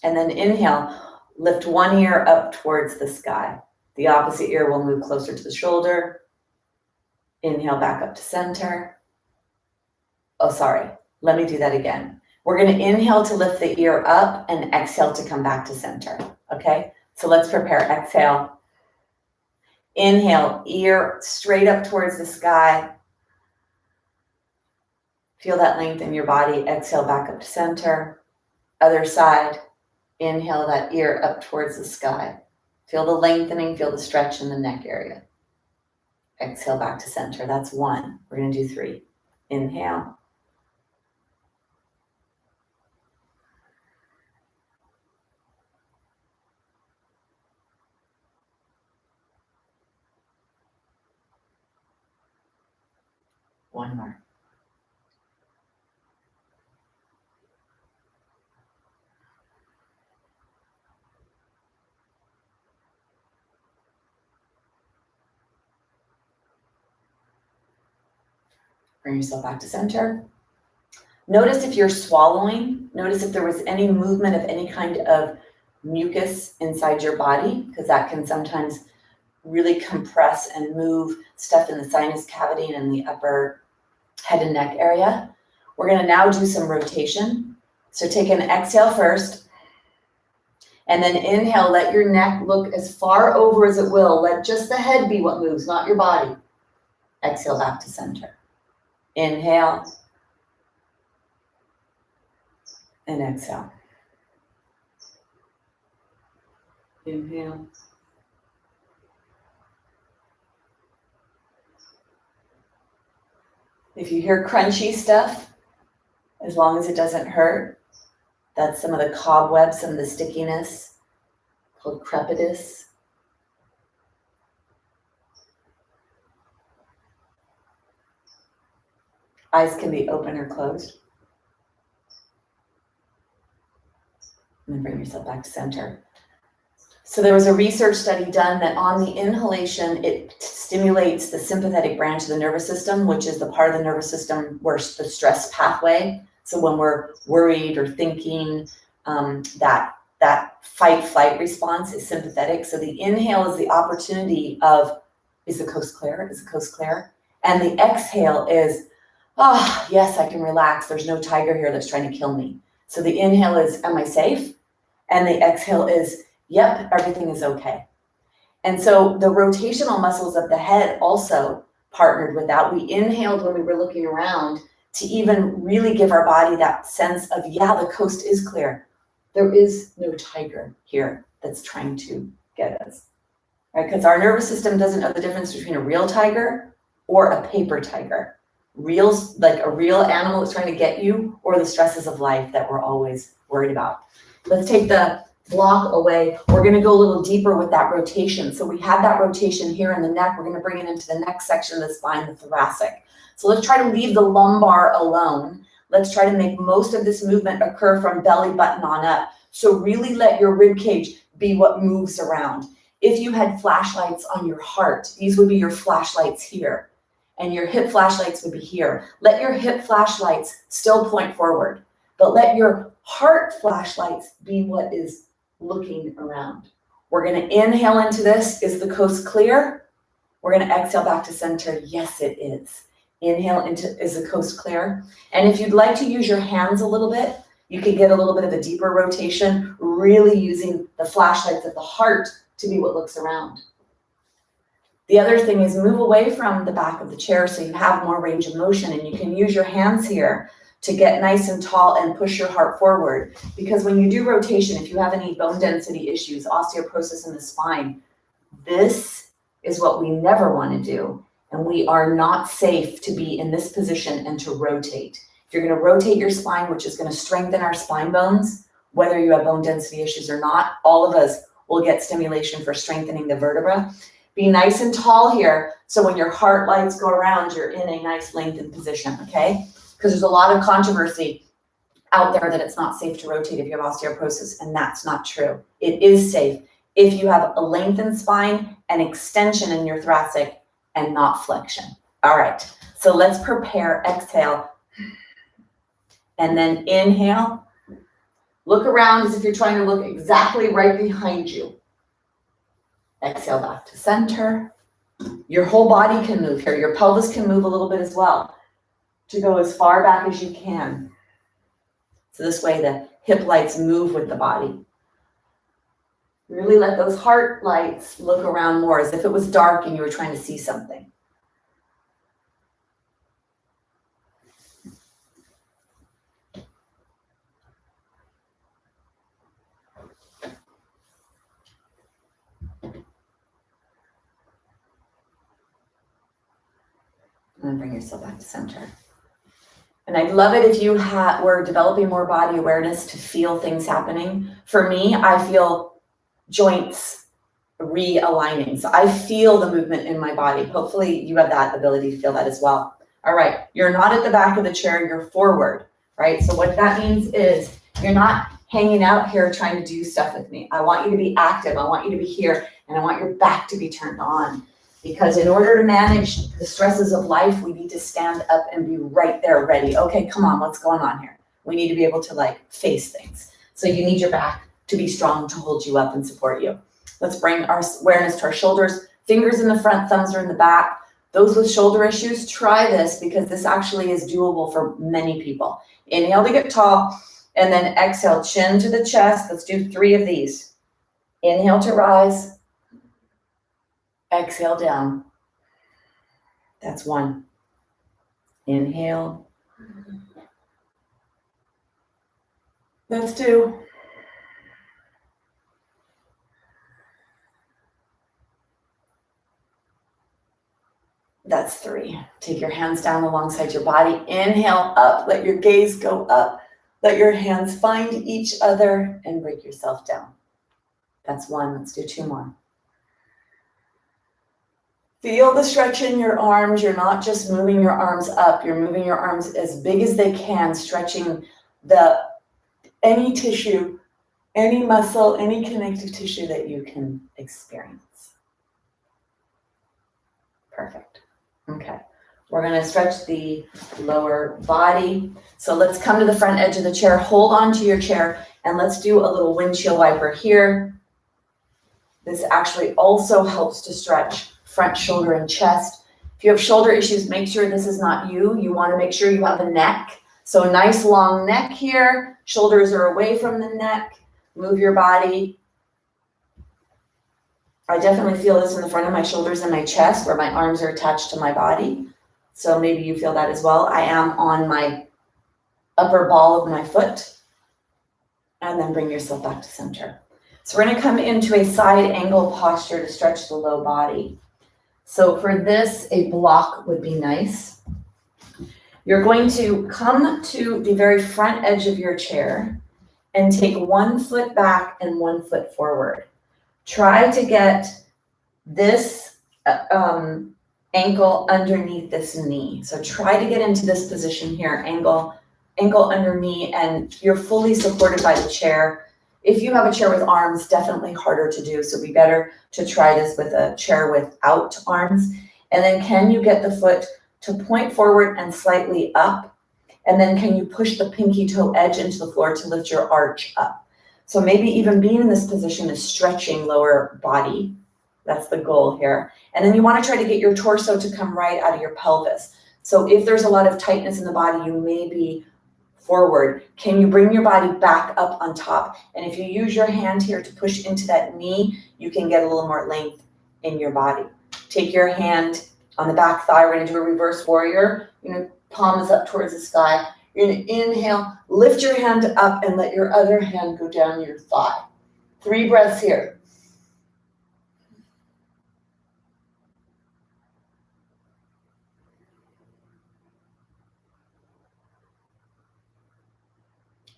And then inhale, lift one ear up towards the sky. The opposite ear will move closer to the shoulder. Inhale back up to center. Oh, sorry, let me do that again. We're gonna inhale to lift the ear up and exhale to come back to center, okay? So let's prepare, exhale. Inhale, ear straight up towards the sky. Feel that length in your body, exhale back up to center. Other side, inhale that ear up towards the sky. Feel the lengthening, feel the stretch in the neck area. Exhale back to center, that's 1. We're gonna do 3. Inhale. One more. Bring yourself back to center. Notice if you're swallowing. Notice if there was any movement of any kind of mucus inside your body, because that can sometimes really compress and move stuff in the sinus cavity and in the upper head and neck area. We're going to now do some rotation. So take an exhale first, and then inhale, let your neck look as far over as it will. Let just the head be what moves, not your body. Exhale back to center. Inhale and exhale. Inhale. If you hear crunchy stuff, as long as it doesn't hurt, that's some of the cobwebs, some of the stickiness, called crepitus. Eyes can be open or closed. And then bring yourself back to center. So there was a research study done that on the inhalation, it stimulates the sympathetic branch of the nervous system, which is the part of the nervous system where the stress pathway. So when we're worried or thinking, that fight-flight response is sympathetic. So the inhale is the opportunity of, is the coast clear? Is the coast clear? And the exhale is, oh, yes, I can relax. There's no tiger here that's trying to kill me. So the inhale is, am I safe? And the exhale is, yep, everything is okay. And so the rotational muscles of the head also partnered with that. We inhaled when we were looking around to even really give our body that sense of, yeah, the coast is clear. There is no tiger here that's trying to get us, right? Because our nervous system doesn't know the difference between a real tiger or a paper tiger. Real's like a real animal that's trying to get you, or the stresses of life that we're always worried about. Let's take the block away. We're going to go a little deeper with that rotation. So we have that rotation here in the neck. We're going to bring it into the next section of the spine, the thoracic. So let's try to leave the lumbar alone. Let's try to make most of this movement occur from belly button on up. So really let your rib cage be what moves around. If you had flashlights on your heart, these would be your flashlights here. And your hip flashlights would be here. Let your hip flashlights still point forward, but let your heart flashlights be what is looking around. We're going to inhale into this. Is the coast clear? We're going to exhale back to center. Yes, it is. Inhale into, is the coast clear? And if you'd like to use your hands a little bit, you could get a little bit of a deeper rotation, really using the flashlights of the heart to be what looks around. The other thing is move away from the back of the chair so you have more range of motion, and you can use your hands here to get nice and tall and push your heart forward. Because when you do rotation, if you have any bone density issues, osteoporosis in the spine, this is what we never want to do. And we are not safe to be in this position and to rotate. If you're going to rotate your spine, which is going to strengthen our spine bones, whether you have bone density issues or not, all of us will get stimulation for strengthening the vertebra. Be nice and tall here, so when your heart lights go around, you're in a nice lengthened position, okay? Because there's a lot of controversy out there that it's not safe to rotate if you have osteoporosis, and that's not true. It is safe if you have a lengthened spine and extension in your thoracic and not flexion. All right, so let's prepare. Exhale, and then inhale. Look around as if you're trying to look exactly right behind you. Exhale back to center. Your whole body can move here. Your pelvis can move a little bit as well to go as far back as you can. So this way the hip lights move with the body. Really let those heart lights look around more as if it was dark and you were trying to see something. And bring yourself back to center. And I'd love it if you were developing more body awareness to feel things happening. For me, I feel joints realigning. So I feel the movement in my body. Hopefully you have that ability to feel that as well. All right, you're not at the back of the chair, you're forward, right? So what that means is you're not hanging out here trying to do stuff with me. I want you to be active. I want you to be here, and I want your back to be turned on. Because in order to manage the stresses of life, we need to stand up and be right there ready. Okay, come on, what's going on here? We need to be able to face things. So you need your back to be strong to hold you up and support you. Let's bring our awareness to our shoulders. Fingers in the front, thumbs are in the back. Those with shoulder issues, try this because this actually is doable for many people. Inhale to get tall, and then exhale, chin to the chest. Let's do 3 of these. Inhale to rise. Exhale down. That's 1. Inhale. That's 2. That's 3. Take your hands down alongside your body. Inhale up. Let your gaze go up. Let your hands find each other and break yourself down. That's 1. Let's do 2 more. Feel the stretch in your arms. You're not just moving your arms up. You're moving your arms as big as they can, stretching any tissue, any muscle, any connective tissue that you can experience. Perfect. Okay. We're going to stretch the lower body. So let's come to the front edge of the chair. Hold on to your chair and let's do a little windshield wiper here. This actually also helps to stretch front shoulder and chest. If you have shoulder issues, make sure this is not you. You want to make sure you have a neck. So nice long neck here. Shoulders are away from the neck. Move your body. I definitely feel this in the front of my shoulders and my chest where my arms are attached to my body. So maybe you feel that as well. I am on my upper ball of my foot. And then bring yourself back to center. So we're going to come into a side angle posture to stretch the low body. So for this, a block would be nice. You're going to come to the very front edge of your chair and take 1 foot back and 1 foot forward. Try to get this ankle underneath this knee. So try to get into this position here, ankle under knee, and you're fully supported by the chair. If you have a chair with arms, definitely harder to do. So it'd be better to try this with a chair without arms. And then can you get the foot to point forward and slightly up? And then can you push the pinky toe edge into the floor to lift your arch up? So maybe even being in this position is stretching lower body. That's the goal here. And then you want to try to get your torso to come right out of your pelvis. So if there's a lot of tightness in the body, you may be forward. Can you bring your body back up on top? And if you use your hand here to push into that knee, you can get a little more length in your body. Take your hand on the back thigh. We're going to do a reverse warrior. Palm is up towards the sky. You're going to inhale, lift your hand up and let your other hand go down your thigh. 3 breaths here.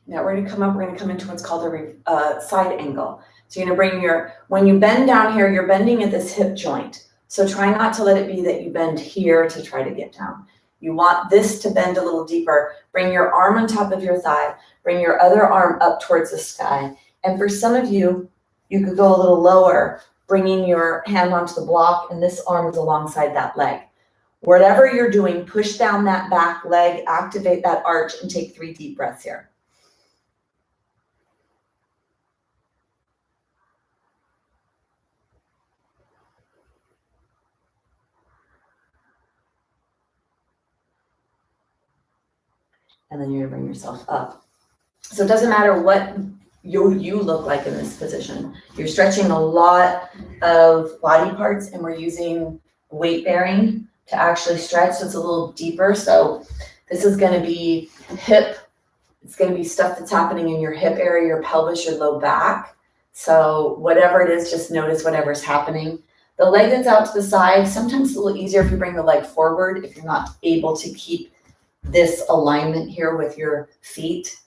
Now we're going to come into what's called a side angle. So you're going to bring when you bend down here, you're bending at this hip joint. So try not to let it be that you bend here to try to get down. You want this to bend a little deeper. Bring your arm on top of your thigh. Bring your other arm up towards the sky. And for some of you, you could go a little lower, bringing your hand onto the block and this arm is alongside that leg. Whatever you're doing, push down that back leg, activate that arch, and take 3 deep breaths here. And then you're going to bring yourself up. So it doesn't matter what you look like in this position. You're stretching a lot of body parts and we're using weight bearing to actually stretch. So it's a little deeper. So this is going to be hip. It's going to be stuff that's happening in your hip area, your pelvis, your low back. So whatever it is, just notice whatever's happening. The leg that's out to the side, sometimes it's a little easier if you bring the leg forward, if you're not able to keep this alignment here with your feet.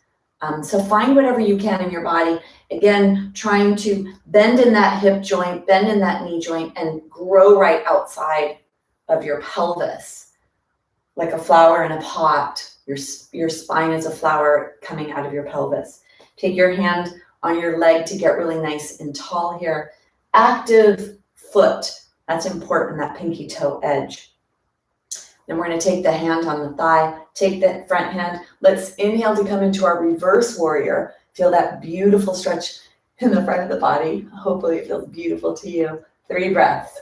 So find whatever you can in your body. Again, trying to bend in that hip joint, bend in that knee joint, and grow right outside of your pelvis. Like a flower in a pot, your spine is a flower coming out of your pelvis. Take your hand on your leg to get really nice and tall here. Active foot, that's important, that pinky toe edge. Then we're going to take the hand on the thigh, take the front hand. Let's inhale to come into our reverse warrior. Feel that beautiful stretch in the front of the body. Hopefully it feels beautiful to you. 3 breaths.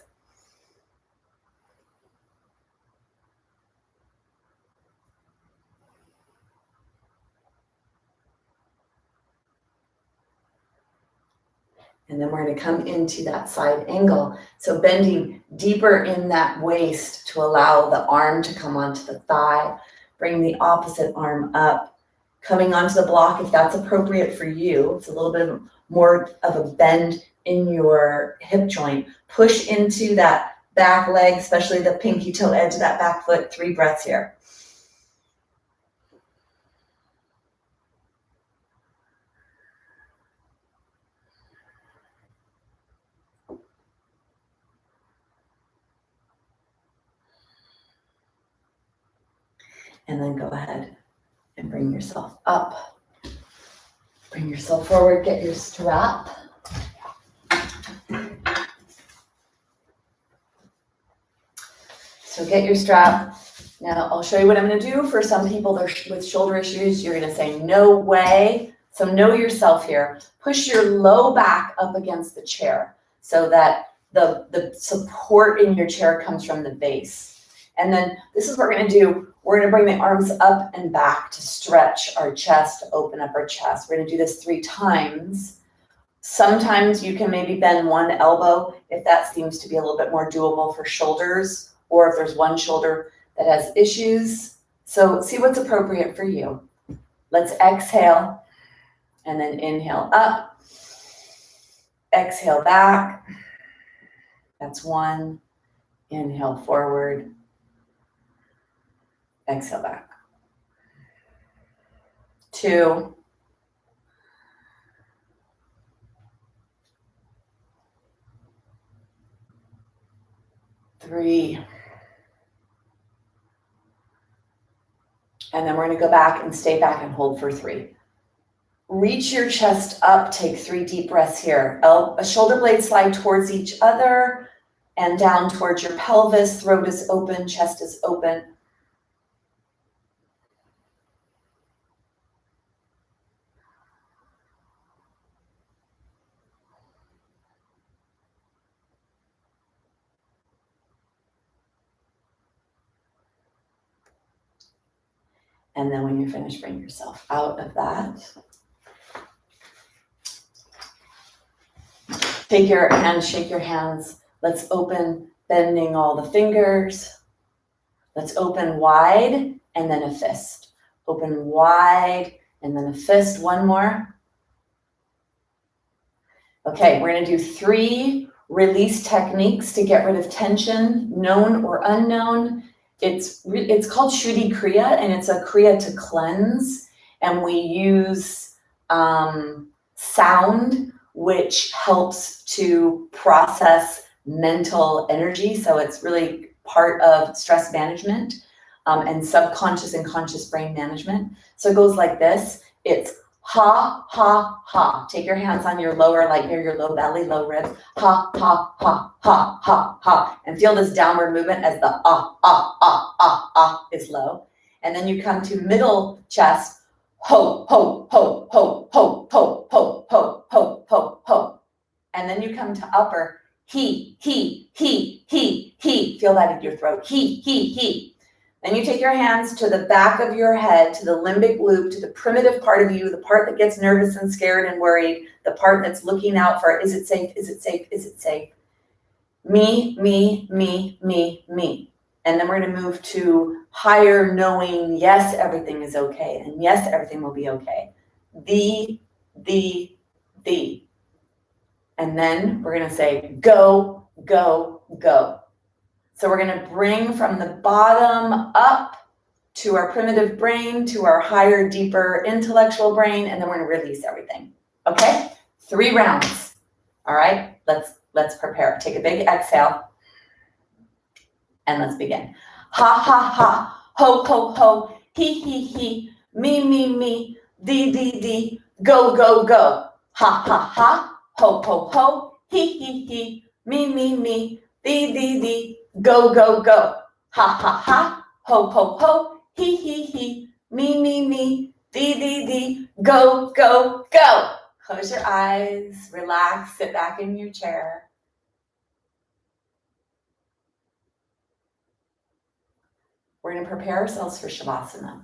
And then we're going to come into that side angle. So bending deeper in that waist to allow the arm to come onto the thigh. Bring the opposite arm up. Coming onto the block if that's appropriate for you. It's a little bit more of a bend in your hip joint. Push into that back leg, especially the pinky toe edge of that back foot. 3 breaths here. And then go ahead and bring yourself up. Bring yourself forward, get your strap. So get your strap. Now I'll show you what I'm gonna do. For some people with shoulder issues, you're gonna say, no way. So know yourself here. Push your low back up against the chair so that the support in your chair comes from the base. And then this is what we're gonna do. We're gonna bring the arms up and back to stretch our chest, open up our chest. We're gonna do this 3 times. Sometimes you can maybe bend one elbow if that seems to be a little bit more doable for shoulders, or if there's one shoulder that has issues. So see what's appropriate for you. Let's exhale and then inhale up, exhale back. That's 1. Inhale forward, exhale back. 2. 3. And then we're going to go back and stay back and hold for 3. Reach your chest up, take 3 deep breaths here. Shoulder blades slide towards each other and down towards your pelvis. Throat is open, chest is open. And then when you're finished, bring yourself out of that. Take your hands, shake your hands. Let's open, bending all the fingers. Let's open wide and then a fist. Open wide and then a fist. 1 more. Okay, we're gonna do 3 release techniques to get rid of tension, known or unknown. It's called Shuddhi Kriya, and it's a Kriya to cleanse. And we use sound, which helps to process mental energy. So it's really part of stress management and subconscious and conscious brain management. So it goes like this. It's ha, ha, ha. Take your hands on your lower, like near your low belly, low ribs. Ha, ha, ha, ha, ha, ha. And feel this downward movement as the is low. And then you come to middle chest. Ho, ho, ho, ho, ho, ho, ho, ho, ho, ho, ho. And then you come to upper. He. Feel that in your throat. He. Then you take your hands to the back of your head, to the limbic loop, to the primitive part of you, the part that gets nervous and scared and worried, the part that's looking out for, is it safe, is it safe, is it safe? Me. And then we're going to move to higher knowing, yes, everything is okay, and yes, everything will be okay. The. And then we're going to say, go, go, go. So we're going to bring from the bottom up to our primitive brain, to our higher, deeper intellectual brain, and then we're going to release everything. Okay? 3 rounds. All right? Let's prepare. Take a big exhale. And let's begin. Ha, ha, ha. Ho, ho, ho. He. Me. Di. Go, go, go. Ha, ha, ha. Ho, ho, ho. He. Me. Di. Go, go, go. Ha, ha, ha. Ho, ho, ho. He. Me. Di. Go, go, go. Close your eyes. Relax. Sit back in your chair. We're going to prepare ourselves for Shavasana.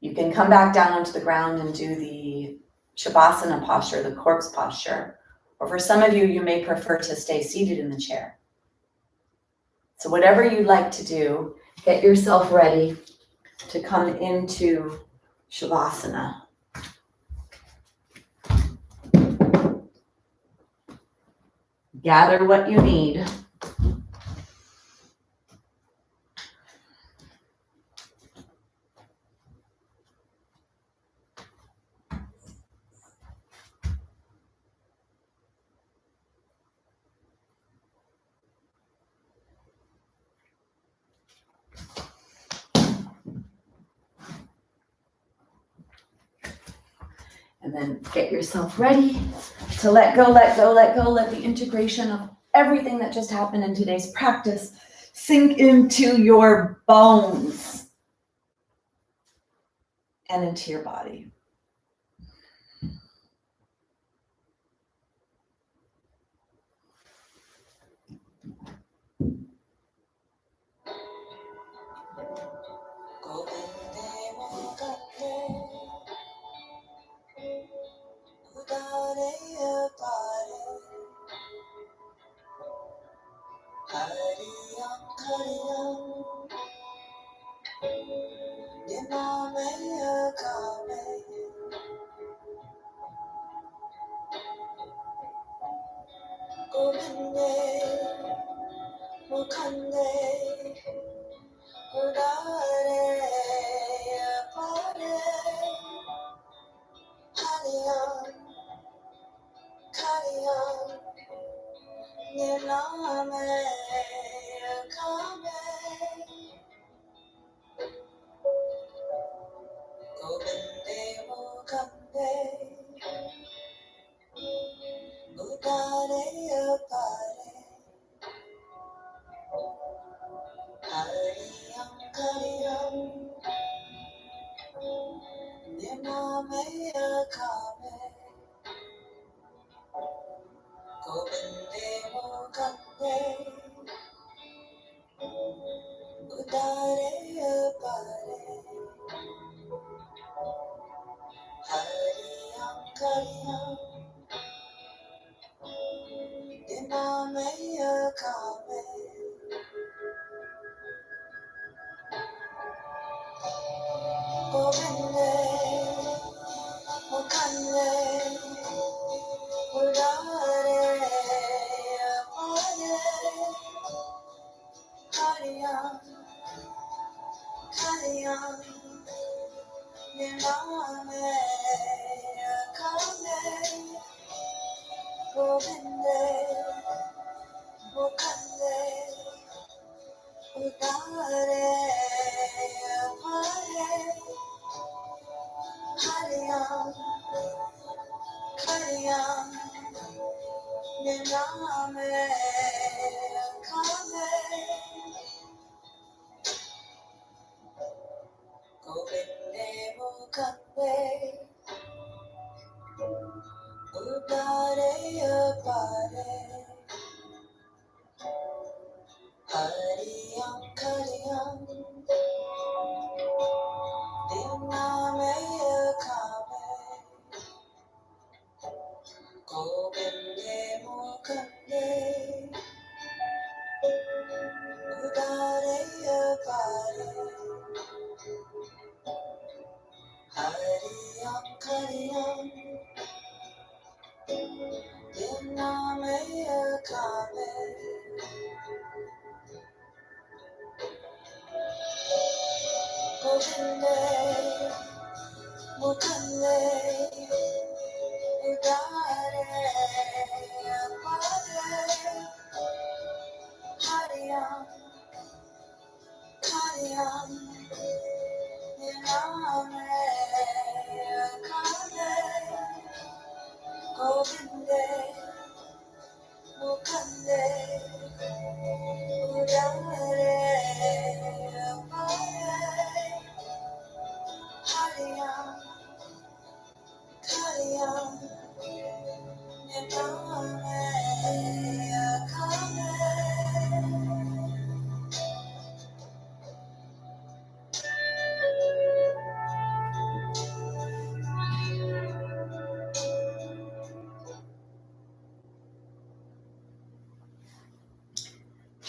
You can come back down onto the ground and do the Shavasana posture, the corpse posture. Or for some of you, you may prefer to stay seated in the chair. So whatever you'd like to do, get yourself ready to come into Shavasana. Gather what you need. And then get yourself ready to let go. Let the integration of everything that just happened in today's practice sink into your bones and into your body.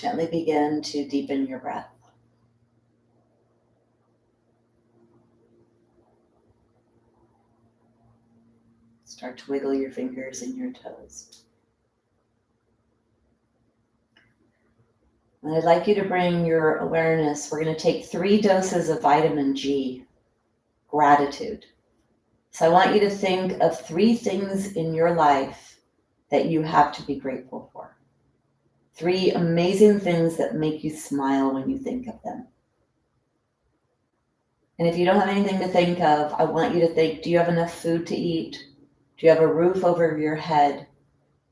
Gently begin to deepen your breath. Start to wiggle your fingers and your toes. And I'd like you to bring your awareness. We're going to take 3 doses of vitamin G, gratitude. So I want you to think of 3 things in your life that you have to be grateful for. 3 amazing things that make you smile when you think of them. And if you don't have anything to think of, I want you to think, do you have enough food to eat? Do you have a roof over your head?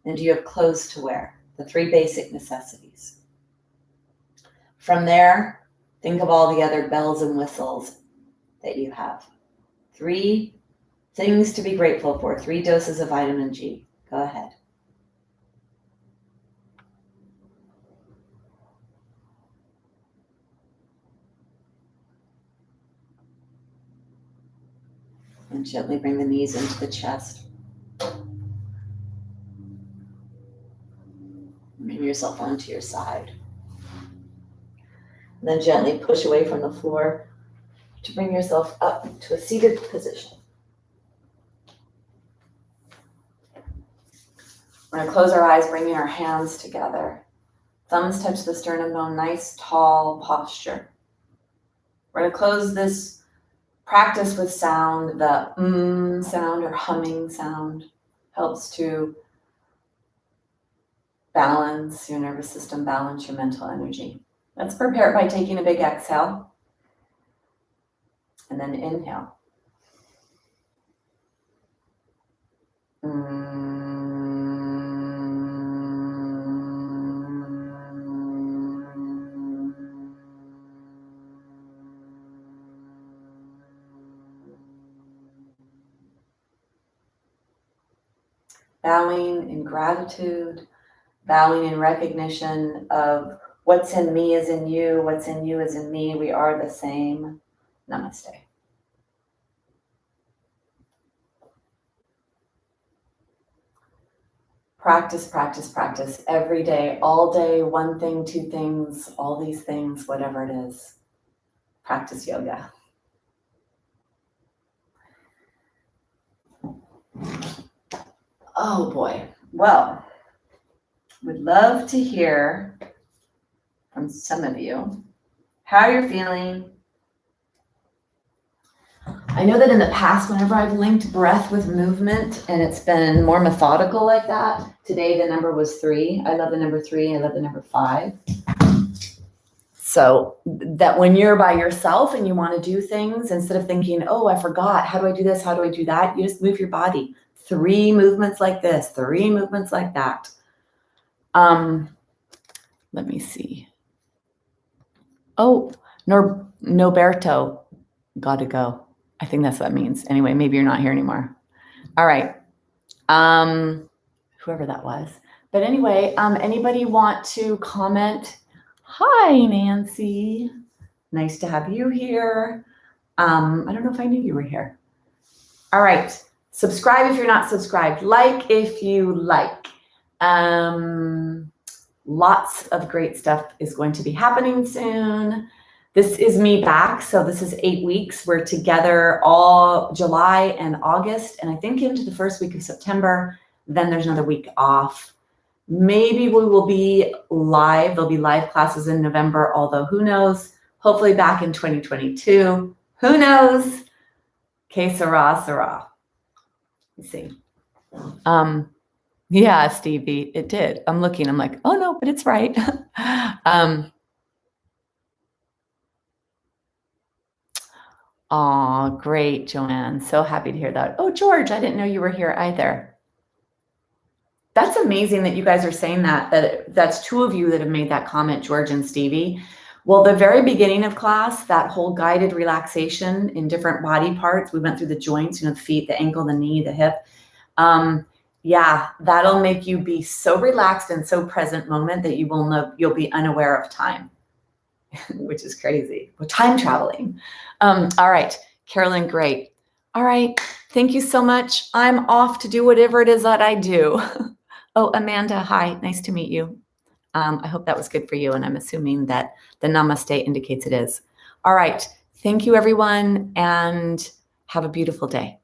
And do you have clothes to wear? the 3 basic necessities. From there, think of all the other bells and whistles that you have. 3 things to be grateful for, 3 doses of vitamin G. Go ahead. And gently bring the knees into the chest. Bring yourself onto your side. And then gently push away from the floor to bring yourself up to a seated position. We're going to close our eyes, bringing our hands together. Thumbs touch the sternum bone, nice tall posture. We're going to close this practice with sound. The sound or humming sound helps to balance your nervous system, balance your mental energy. Let's prepare it by taking a big exhale and then inhale. Bowing in gratitude, bowing in recognition of what's in me is in you, what's in you is in me, we are the same. Namaste. Practice, practice, practice every day, all day, 1 thing, 2 things, all these things, whatever it is. Practice yoga. Oh boy. Well, would love to hear from some of you how you're feeling. I know that in the past, whenever I've linked breath with movement and it's been more methodical like that, today the number was 3. I love the number 3. I love the number 5. So that when you're by yourself and you want to do things, instead of thinking, oh, I forgot, how do I do this? How do I do that? You just move your body. 3 movements like this, 3 movements like that. Let me see. Oh, Norberto, gotta go. I think that's what that means. Anyway, maybe you're not here anymore. All right. Whoever that was. But anyway, anybody want to comment? Hi, Nancy. Nice to have you here. I don't know if I knew you were here. All right. Subscribe if you're not subscribed. Like if you like. Lots of great stuff is going to be happening soon. This is me back. So this is 8 weeks. We're together all July and August, and I think into the first week of September. Then there's another week off. Maybe we will be live. There'll be live classes in November, although who knows? Hopefully back in 2022. Who knows? Que sera, sera. Let's see. Yeah, Stevie, it did. I'm looking. I'm like, oh no, but it's right. Oh, great, Joanne. So happy to hear that. Oh, George, I didn't know you were here either. That's amazing that you guys are saying that that's 2 of you that have made that comment, George and Stevie. Well, the very beginning of class, that whole guided relaxation in different body parts, we went through the joints, the feet, the ankle, the knee, the hip. Yeah, that'll make you be so relaxed and so present moment that you'll be unaware of time, which is crazy. We're time traveling. All right, Carolyn, great. All right, thank you so much. I'm off to do whatever it is that I do. Oh, Amanda, hi, nice to meet you. I hope that was good for you, and I'm assuming that the namaste indicates it is. All right, thank you, everyone, and have a beautiful day.